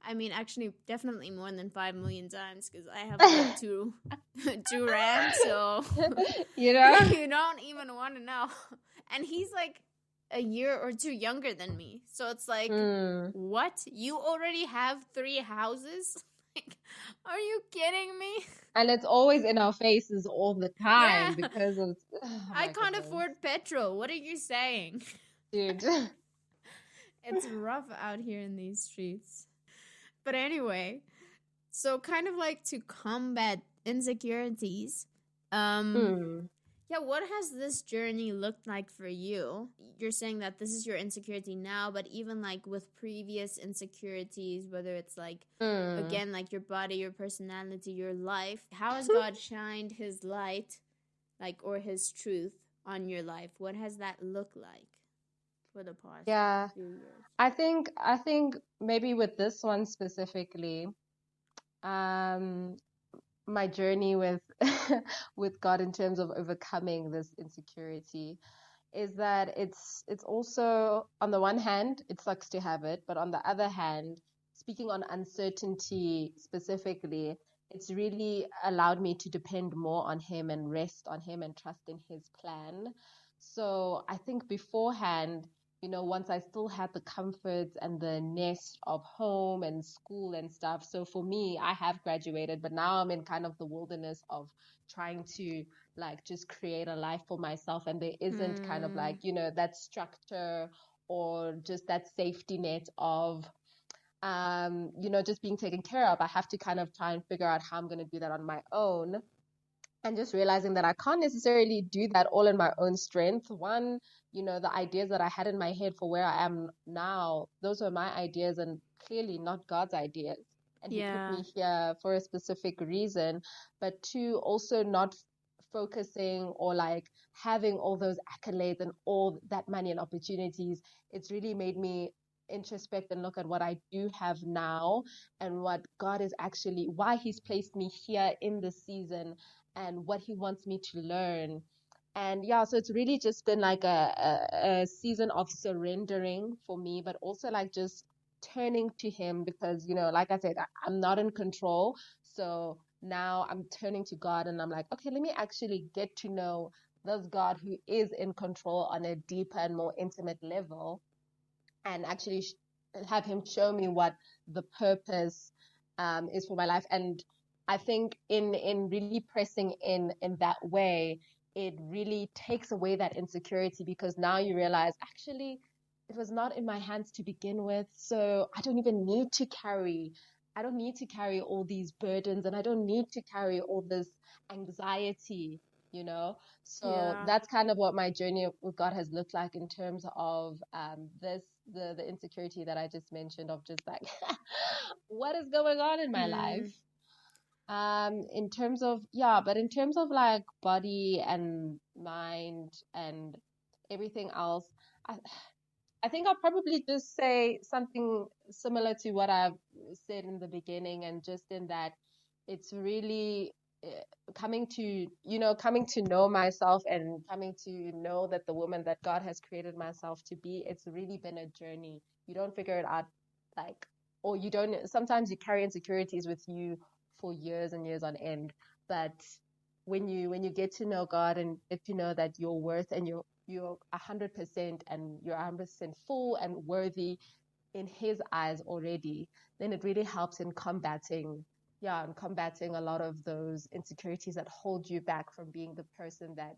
I mean, actually, definitely more than 5 million times, because I have like two rand, so You know? you don't even want to know. And he's like a year or two younger than me, so it's like, Mm. what? You already have 3 houses? Like, are you kidding me? And it's always in our faces all the Yeah, time because of, oh I my can't goodness, afford petrol. What are you saying? dude. It's rough out here in these streets. But anyway, so kind of like to combat insecurities, um, Mm. yeah, what has this journey looked like for you? You're saying that this is your insecurity now, but even like with previous insecurities, whether it's like, Mm. again, like your body, your personality, your life, how has God shined his light, like, or his truth on your life? What has that looked like for the past Yeah. few years? I think maybe with this one specifically, um, my journey with with God in terms of overcoming this insecurity is that it's also, on the one hand, it sucks to have it, but on the other hand, speaking on uncertainty specifically, it's really allowed me to depend more on him and rest on him and trust in his plan. So I think beforehand, once I still had the comforts and the nest of home and school and stuff. So for me, I have graduated, but now I'm in kind of the wilderness of trying to like just create a life for myself, and there isn't kind of Hmm. like that structure or just that safety net of just being taken care of. I have to kind of try and figure out how I'm going to do that on my own. and just realizing that I can't necessarily do that all in my own strength. One, the ideas that I had in my head for where I am now, those were my ideas and clearly not God's ideas. And He put Yeah. me here for a specific reason. But two, also not focusing or like having all those accolades and all that money and opportunities. It's really made me introspect and look at what I do have now and what God is actually, why He's placed me here in this season and what He wants me to learn. And yeah, so it's really just been like a season of surrendering for me, but also like just turning to Him because, like I said, I'm not in control. So now I'm turning to God and I'm like, okay, let me actually get to know this God who is in control on a deeper and more intimate level, and actually have Him show me what the purpose is for my life. And I think in really pressing in that way, it really takes away that insecurity because now you realize actually it was not in my hands to begin with, so I don't need to carry all these burdens, and I don't need to carry all this anxiety, you know. So Yeah. that's kind of what my journey with God has looked like in terms of the insecurity that I just mentioned of just like what is going on in my life. Mm. In terms of, yeah, but in terms of like body and mind and everything else, I, I think I'll probably just say something similar to what I've said in the beginning, and just in that it's really coming to know myself and coming to know that the woman that God has created myself to be, it's really been a journey. You don't figure it out like, or you don't, sometimes you carry insecurities with you for years and years on end, but when you get to know God and get to know that you're worth and you're 100% and you're 100% full and worthy in His eyes already, then it really helps in combating a lot of those insecurities that hold you back from being the person that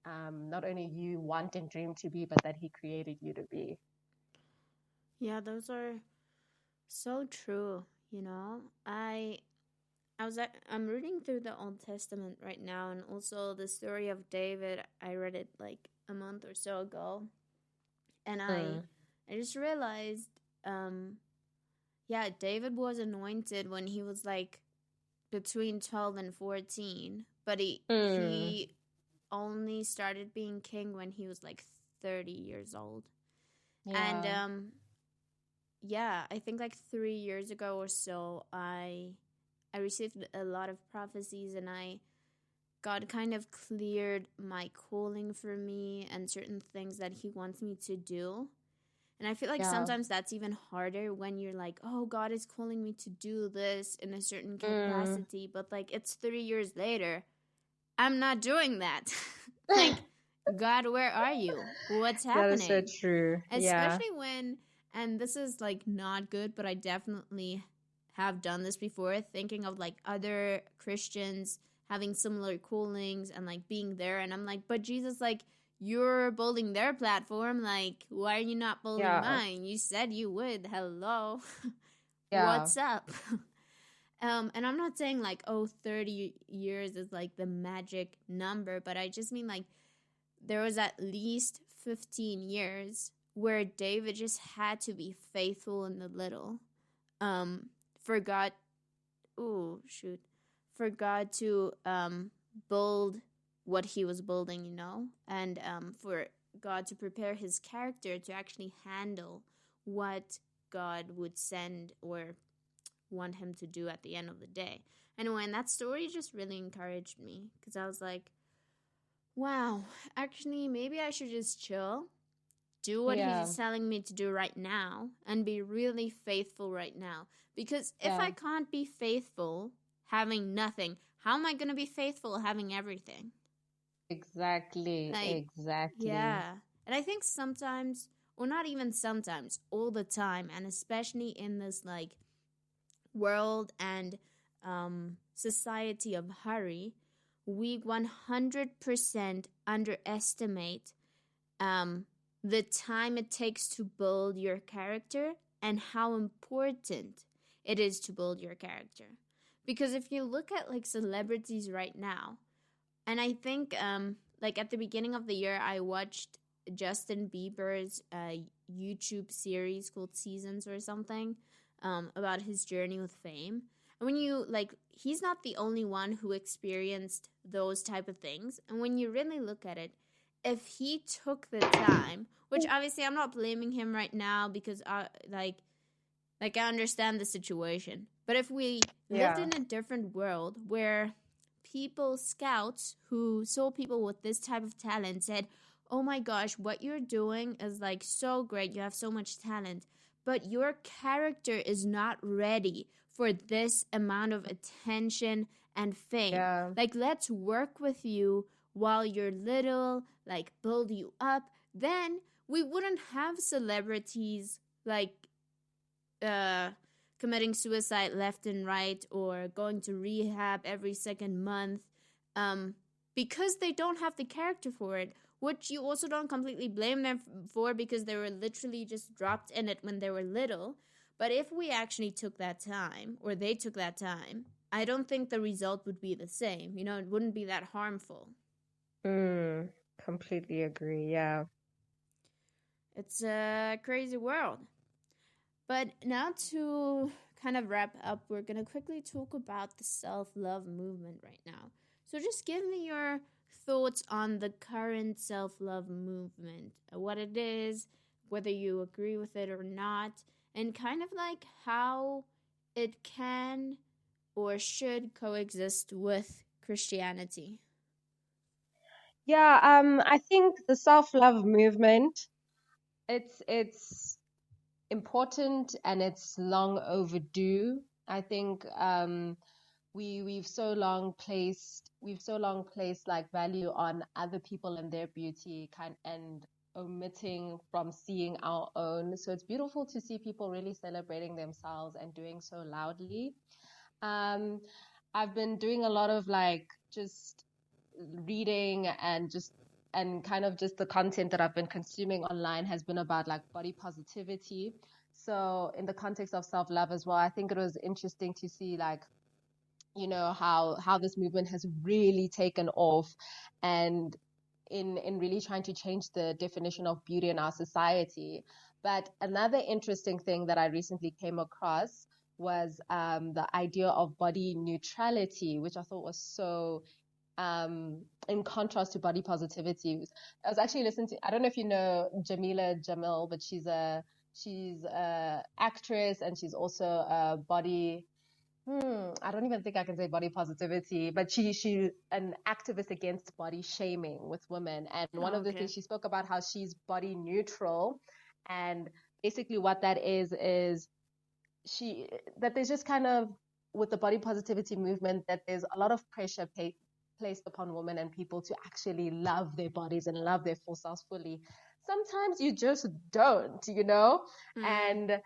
not only you want and dream to be, but that He created you to be. Yeah, those are so true, you know. I'm reading through the Old Testament right now, and also the story of David. I read it like a month or so ago, and I Mm, I just realized yeah, David was anointed when he was like between 12 and 14, but mm, he only started being king when he was like 30 years old. And yeah, yeah, I think like 3 years ago or so, I received a lot of prophecies, and God kind of cleared my calling for me and certain things that He wants me to do. And I feel like yeah, sometimes that's even harder when you're like, oh, God is calling me to do this in a certain mm. capacity, but like it's 3 years later, I'm not doing that. Like, God, where are you? What's That is so happening? true. Yeah, Especially when, and this is like not good, but I definitely have done this before, thinking of like other Christians having similar callings and like being there. And I'm like, but Jesus, like, you're building their platform. Like, why are you not building yeah, mine? You said you would. Hello. yeah, What's up? And I'm not saying like, oh, 30 years is like the magic number, but I just mean like there was at least 15 years where David just had to be faithful in the little. For God, oh, shoot, for God to build what he was building, you know, and for God to prepare his character to actually handle what God would send or want him to do at the end of the day. Anyway, and that story just really encouraged me because I was like, wow, actually, maybe I should just chill, do what yeah, he's telling me to do right now, and be really faithful right now. Because if yeah. I can't be faithful having nothing, how am I going to be faithful having everything? Exactly, Like, exactly. yeah. And I think sometimes, or not even sometimes, all the time, and especially in this like world and society of hurry, we 100% underestimate um, the time it takes to build your character and how important it is to build your character. Because if you look at like celebrities right now, And I think, like at the beginning of the year, I watched Justin Bieber's YouTube series called Seasons or something, about his journey with fame. And when you like, he's not the only one who experienced those type of things. And when you really look at it, if he took the time, which obviously I'm not blaming him right now because like I understand the situation. But if we lived in a different world where people, scouts who saw people with this type of talent said, "Oh my gosh, what you're doing is like so great. You have so much talent, but your character is not ready for this amount of attention and fame. Yeah. Like, let's work with you while you're little, like build you up." Then we wouldn't have celebrities like committing suicide left and right or going to rehab every second month, because they don't have the character for it, which you also don't completely blame them for because they were literally just dropped in it when they were little. But if we actually took that time, or they took that time, I don't think the result would be the same. It wouldn't be that harmful. Completely agree. Yeah. It's a crazy world. But now to kind of wrap up, we're going to quickly talk about the self-love movement right now. So just give me your thoughts on the current self-love movement, what it is, whether you agree with it or not, and kind of like how it can or should coexist with Christianity. Yeah, I think the self-love movement, it's important and it's long overdue. I think we've so long placed like value on other people and their beauty and omitting from seeing our own. So it's beautiful to see people really celebrating themselves and doing so loudly. I've been doing a lot of like just reading and kind of just the content that I've been consuming online has been about like body positivity. So in the context of self-love as well, I think it was interesting to see like, how this movement has really taken off and in really trying to change the definition of beauty in our society. But another interesting thing that I recently came across was the idea of body neutrality, which I thought was so in contrast to body positivity. I was actually listening to, I don't know if you know Jamila Jamil, but she's a actress and she's also a body, I don't even think I can say body positivity, but she an activist against body shaming with women. And one of the things she spoke about how she's body neutral, and basically what that is that there's just kind of with the body positivity movement that there's a lot of pressure placed upon women and people to actually love their bodies and love their full selves fully. Sometimes you just don't, and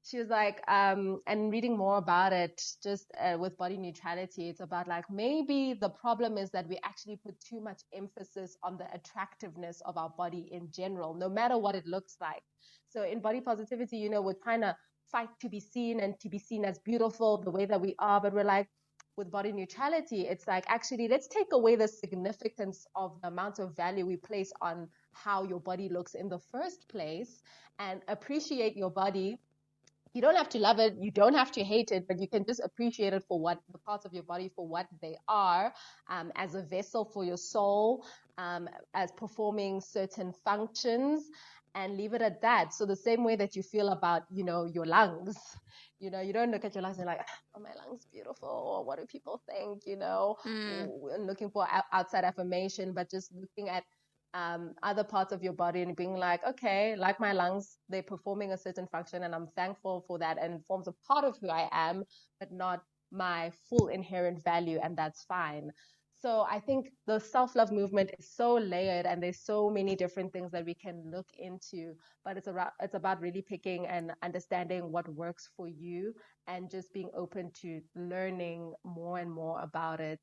she was like, and reading more about it, just with body neutrality, it's about like maybe the problem is that we actually put too much emphasis on the attractiveness of our body in general, no matter what it looks like. So in body positivity, we're trying to fight to be seen and to be seen as beautiful the way that we are, but we're like, with body neutrality, it's like actually let's take away the significance of the amount of value we place on how your body looks in the first place and appreciate your body. You don't have to love it, you don't have to hate it, but you can just appreciate it for what the parts of your body for what they are, as a vessel for your soul, as performing certain functions, and leave it at that. So the same way that you feel about, your lungs, you don't look at your lungs and like, oh, my lungs beautiful, or what do people think, and looking for outside affirmation, but just looking at other parts of your body and being like, okay, like my lungs, they're performing a certain function and I'm thankful for that and it forms a part of who I am, but not my full inherent value, and that's fine. So I think the self-love movement is so layered and there's so many different things that we can look into, but it's about really picking and understanding what works for you and just being open to learning more and more about it.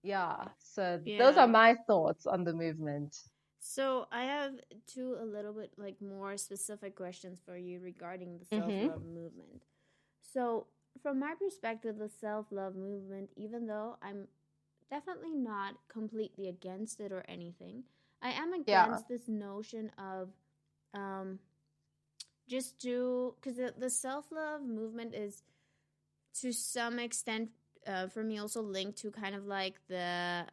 Yeah, so those are my thoughts on the movement. So I have two a little bit like more specific questions for you regarding the self-love movement. So from my perspective, the self-love movement, even though I'm definitely not completely against it or anything. I am Yeah. against this notion of um, just do, because the self love movement is to some extent, for me, also linked to kind of like the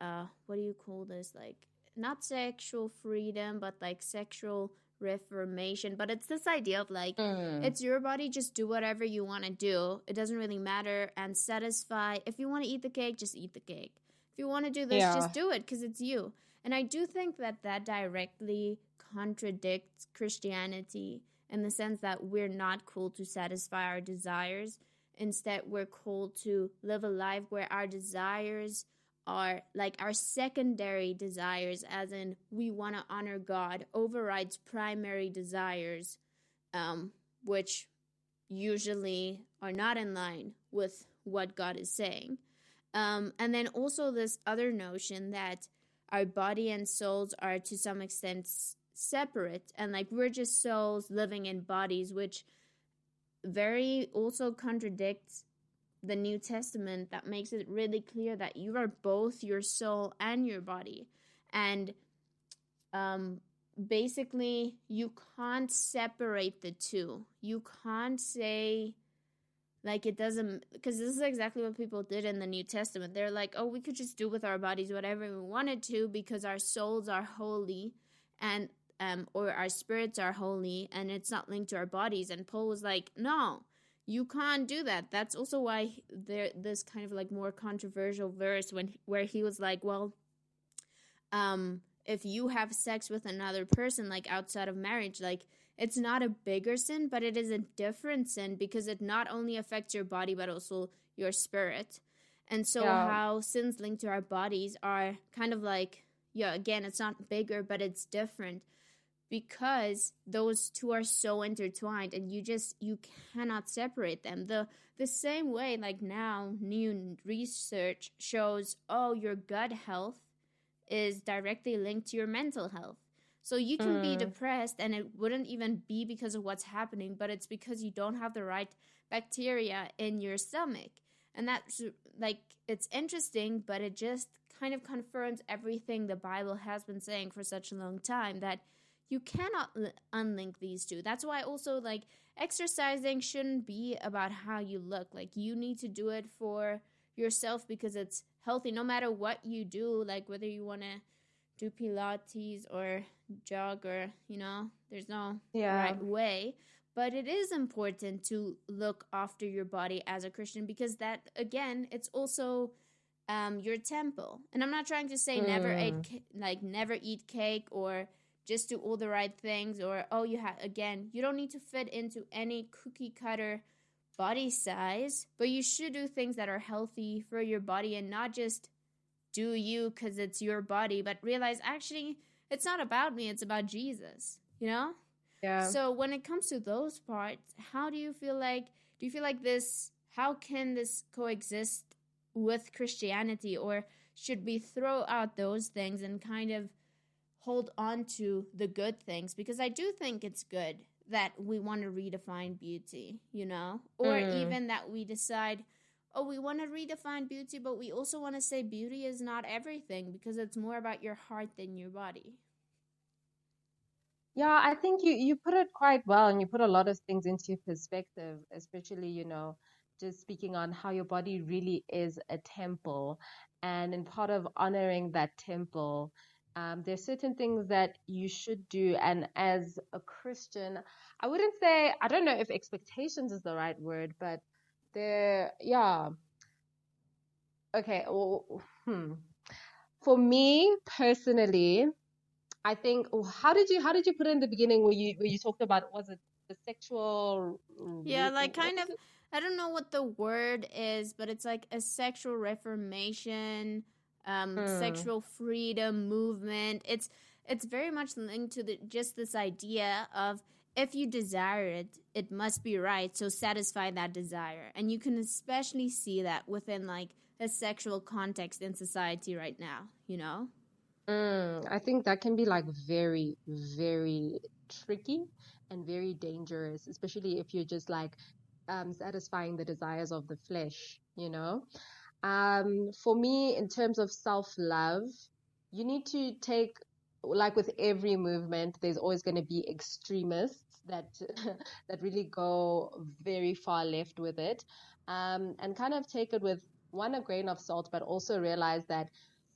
what do you call this, like not sexual freedom but like sexual reformation. But it's this idea of like, Mm. it's your body, just do whatever you want to do, it doesn't really matter, and satisfy. If you want to eat the cake, just eat the cake. If you want to do this, Yeah. just do it because it's you. And I do think that that directly contradicts Christianity, in the sense that we're not called to satisfy our desires. Instead, we're called to live a life where our desires are like our secondary desires, as in we want to honor God, overrides primary desires, um, which usually are not in line with what God is saying. And then also this other notion that our body and souls are to some extent separate, and like we're just souls living in bodies, which very also contradicts the New Testament, that makes it really clear that you are both your soul and your body. And um, basically, you can't separate the two. You can't say, like, it doesn't, because this is exactly what people did in the New Testament. They're like, oh, we could just do with our bodies whatever we wanted to because our souls are holy, and or our spirits are holy, and it's not linked to our bodies. And Paul was like, no, you can't do that. That's also why there this kind of like more controversial verse where he was like, well, if you have sex with another person like outside of marriage, like it's not a bigger sin, but it is a different sin because it not only affects your body but also your spirit. And so Yeah. how sins linked to our bodies are kind of like, yeah, again, it's not bigger but it's different, because those two are so intertwined and you cannot separate them. The same way, like now new research shows, oh, your gut health is directly linked to your mental health. So you can be Mm. depressed and it wouldn't even be because of what's happening, but it's because you don't have the right bacteria in your stomach. And that's like, it's interesting, but it just kind of confirms everything the Bible has been saying for such a long time, that you cannot unlink these two. That's why also like exercising shouldn't be about how you look. Like you need to do it for yourself because it's healthy no matter what you do, like whether you want to do pilates or jog, or there's no Yeah. right way. But it is important to look after your body as a Christian, because that, again, it's also your temple. And I'm not trying to say Mm. never eat cake or just do all the right things, or oh, you don't need to fit into any cookie cutter body size, but you should do things that are healthy for your body and not just do you because it's your body, but realize actually it's not about me, it's about Jesus, you know? Yeah. So when it comes to those parts, how do you feel like, how can this coexist with Christianity, or should we throw out those things and kind of hold on to the good things? Because I do think it's good that we want to redefine beauty, or Mm. even that we decide, oh, we want to redefine beauty, but we also want to say beauty is not everything because it's more about your heart than your body. Yeah, I think you put it quite well, and you put a lot of things into perspective, especially, just speaking on how your body really is a temple. And in part of honoring that temple, there's certain things that you should do. And as a Christian, I wouldn't say, I don't know if expectations is the right word, but yeah, okay. Well, for me personally, I think, oh, how did you put it in the beginning where you talked about, was it the sexual Yeah, like what kind was of, it? I don't know what the word is, but it's like a sexual reformation, Mm. sexual freedom movement. It's very much linked to just this idea of, if you desire it, it must be right. So satisfy that desire, and you can especially see that within like a sexual context in society right now. I think that can be like very, very tricky and very dangerous, especially if you're just like satisfying the desires of the flesh. For me, in terms of self-love, you need to take, like with every movement, there's always going to be extremists that that really go very far left with it, and kind of take it with a grain of salt, but also realize that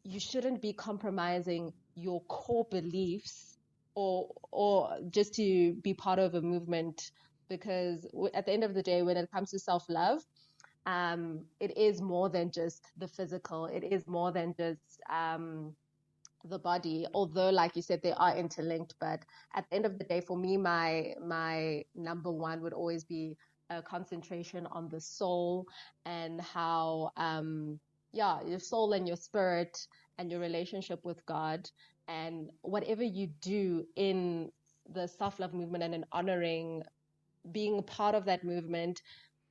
you shouldn't be compromising your core beliefs or just to be part of a movement, because at the end of the day, when it comes to self-love, it is more than just the physical. It is more than just the body. Although, like you said, they are interlinked. But at the end of the day, for me, my number one would always be a concentration on the soul and how, your soul and your spirit and your relationship with God, and whatever you do in the self-love movement and in honoring being a part of that movement,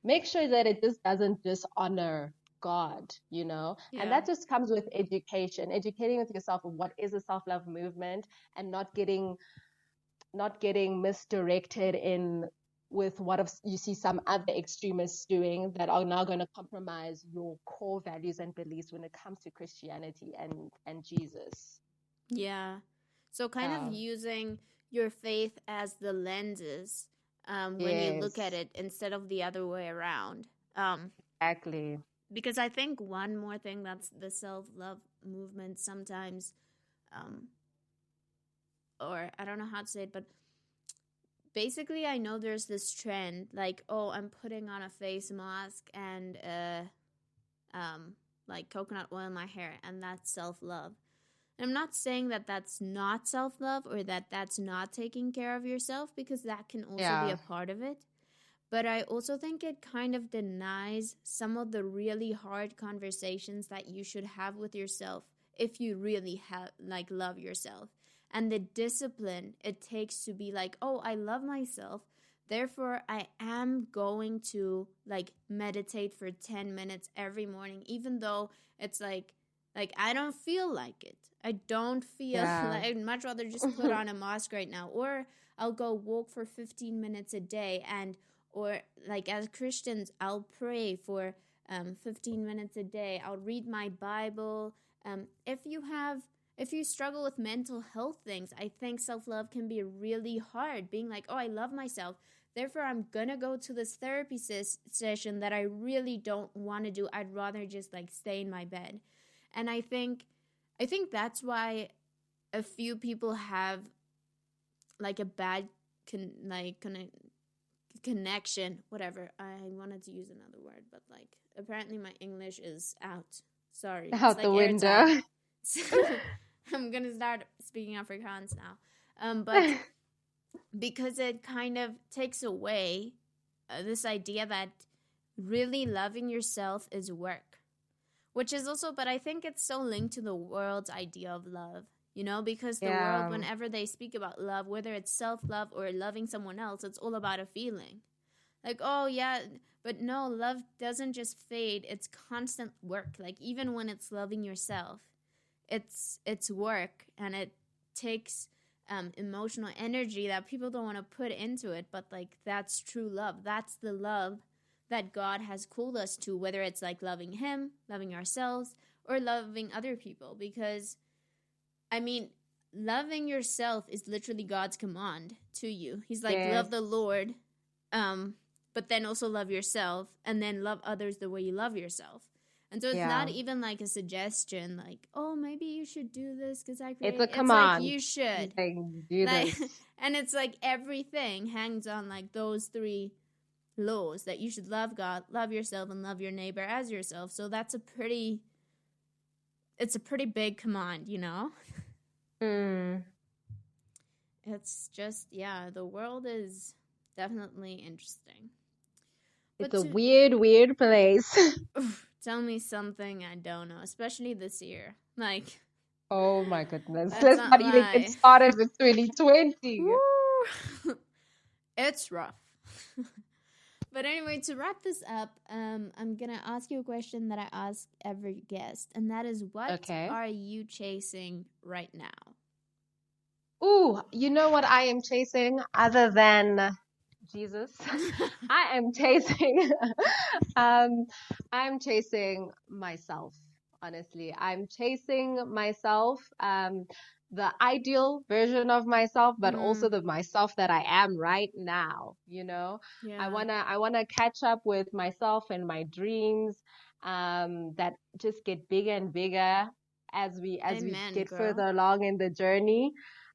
make sure that it just doesn't dishonor God, and Yeah. that just comes with education, educating with yourself of what is a self-love movement, and not getting misdirected in with what you see some other extremists doing that are now going to compromise your core values and beliefs when it comes to Christianity and Jesus. Yeah. So kind of Yeah. using your faith as the lenses when you look at Yes, it instead of the other way around. Um, exactly. because I think one more thing that's the self-love movement sometimes, um, or I don't know how to say it, but basically I know there's this trend like, oh, I'm putting on a face mask and like coconut oil in my hair, and that's self-love. I'm not saying that that's not self-love or that that's not taking care of yourself, because that can also be Yeah. a part of it. But I also think it kind of denies some of the really hard conversations that you should have with yourself if you really have like love yourself, and the discipline it takes to be like, oh, I love myself, therefore I am going to like meditate for 10 minutes every morning, even though it's like I don't feel like it. I don't feel Yeah. like, I'd much rather just put on a mask right now, or I'll go walk for 15 minutes a day, and or like as Christians, I'll pray for 15 minutes a day. I'll read my Bible. If you struggle with mental health things, I think self-love can be really hard. Being like, oh, I love myself, therefore I'm gonna go to this therapy session that I really don't want to do. I'd rather just like stay in my bed. And I think that's why a few people have like a bad connection, whatever. I wanted to use another word, but like apparently my English is out. Sorry, it's Out the like window. airtime. I'm gonna start speaking Afrikaans now. But because it kind of takes away this idea that really loving yourself is work, which is also, but I think it's so linked to the world's idea of love, because the world, Yeah. whenever they speak about love, whether it's self-love or loving someone else, it's all about a feeling. Like, oh yeah, but no, love doesn't just fade, it's constant work. Like even when it's loving yourself, it's work, and it takes emotional energy that people don't want to put into it, but like that's true love. That's the love that God has called us to, whether it's like loving him, loving ourselves, or loving other people. Because I mean, loving yourself is literally God's command to you. He's like, Yes. love the Lord, but then also love yourself, and then love others the way you love yourself. And so it's not Yeah. even like a suggestion, like, oh, maybe you should do this because I It's created. a It's like command. you He's should. saying, do Like, this. and it's like everything hangs on like those three laws, that you should love God, love yourself, and love your neighbor as yourself. So it's a pretty big command, Mm. It's just, yeah, the world is definitely interesting. It's But a weird, weird place. tell me something I don't know, especially this year. Like, Oh my goodness. let's Let's not not even get lie. started with 2020. Woo! It's rough. But anyway, to wrap this up, I'm gonna ask you a question that I ask every guest, and that is, what Okay. are you chasing right now? Ooh, you know what I am chasing other than Jesus. I am chasing um I'm chasing myself, honestly. I'm chasing myself, the ideal version of myself, but also Mm, the myself that I am right now, you know. yeah. I wanna catch up with myself and my dreams, that just get bigger and bigger as we Amen, get girl. further along in the journey.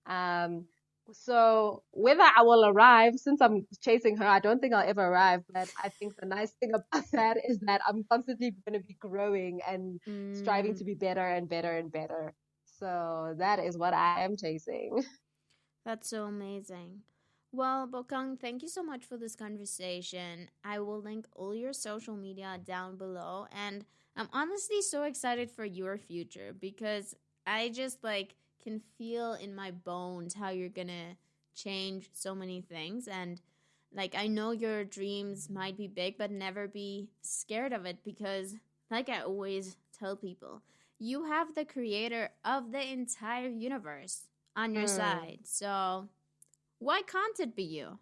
Um, so whether I will arrive, since I'm chasing her, I don't think I'll ever arrive. But I think the nice thing about that is that I'm constantly going to be growing and striving Mm, to be better and better and better. So that is what I am chasing. that's so amazing. Well, Bokang, thank you so much for this conversation. I will link all your social media down below, and I'm honestly so excited for your future because I just like can feel in my bones how you're gonna change so many things. And like, I know your dreams might be big, but never be scared of it because, like I always tell people, you have the creator of the entire universe on your Hmm. side. So why can't it be you?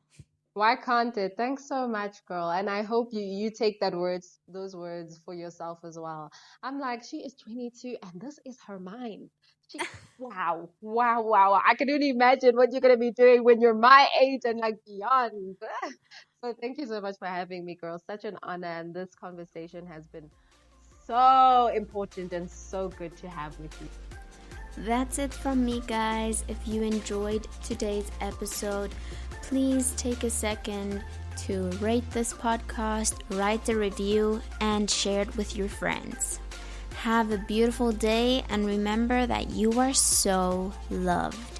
Why can't it? Thanks so much, girl. And I hope you take those words for yourself as well. I'm like, she is 22 and this is her mind. She, wow, wow, wow. I can only imagine what you're gonna be doing when you're my age and like beyond. So thank you so much for having me, girl. Such an honor, and this conversation has been so important and so good to have with you. That's it from me, guys. If you enjoyed today's episode, please take a second to rate this podcast, write a review, and share it with your friends. Have a beautiful day, and remember that you are so loved.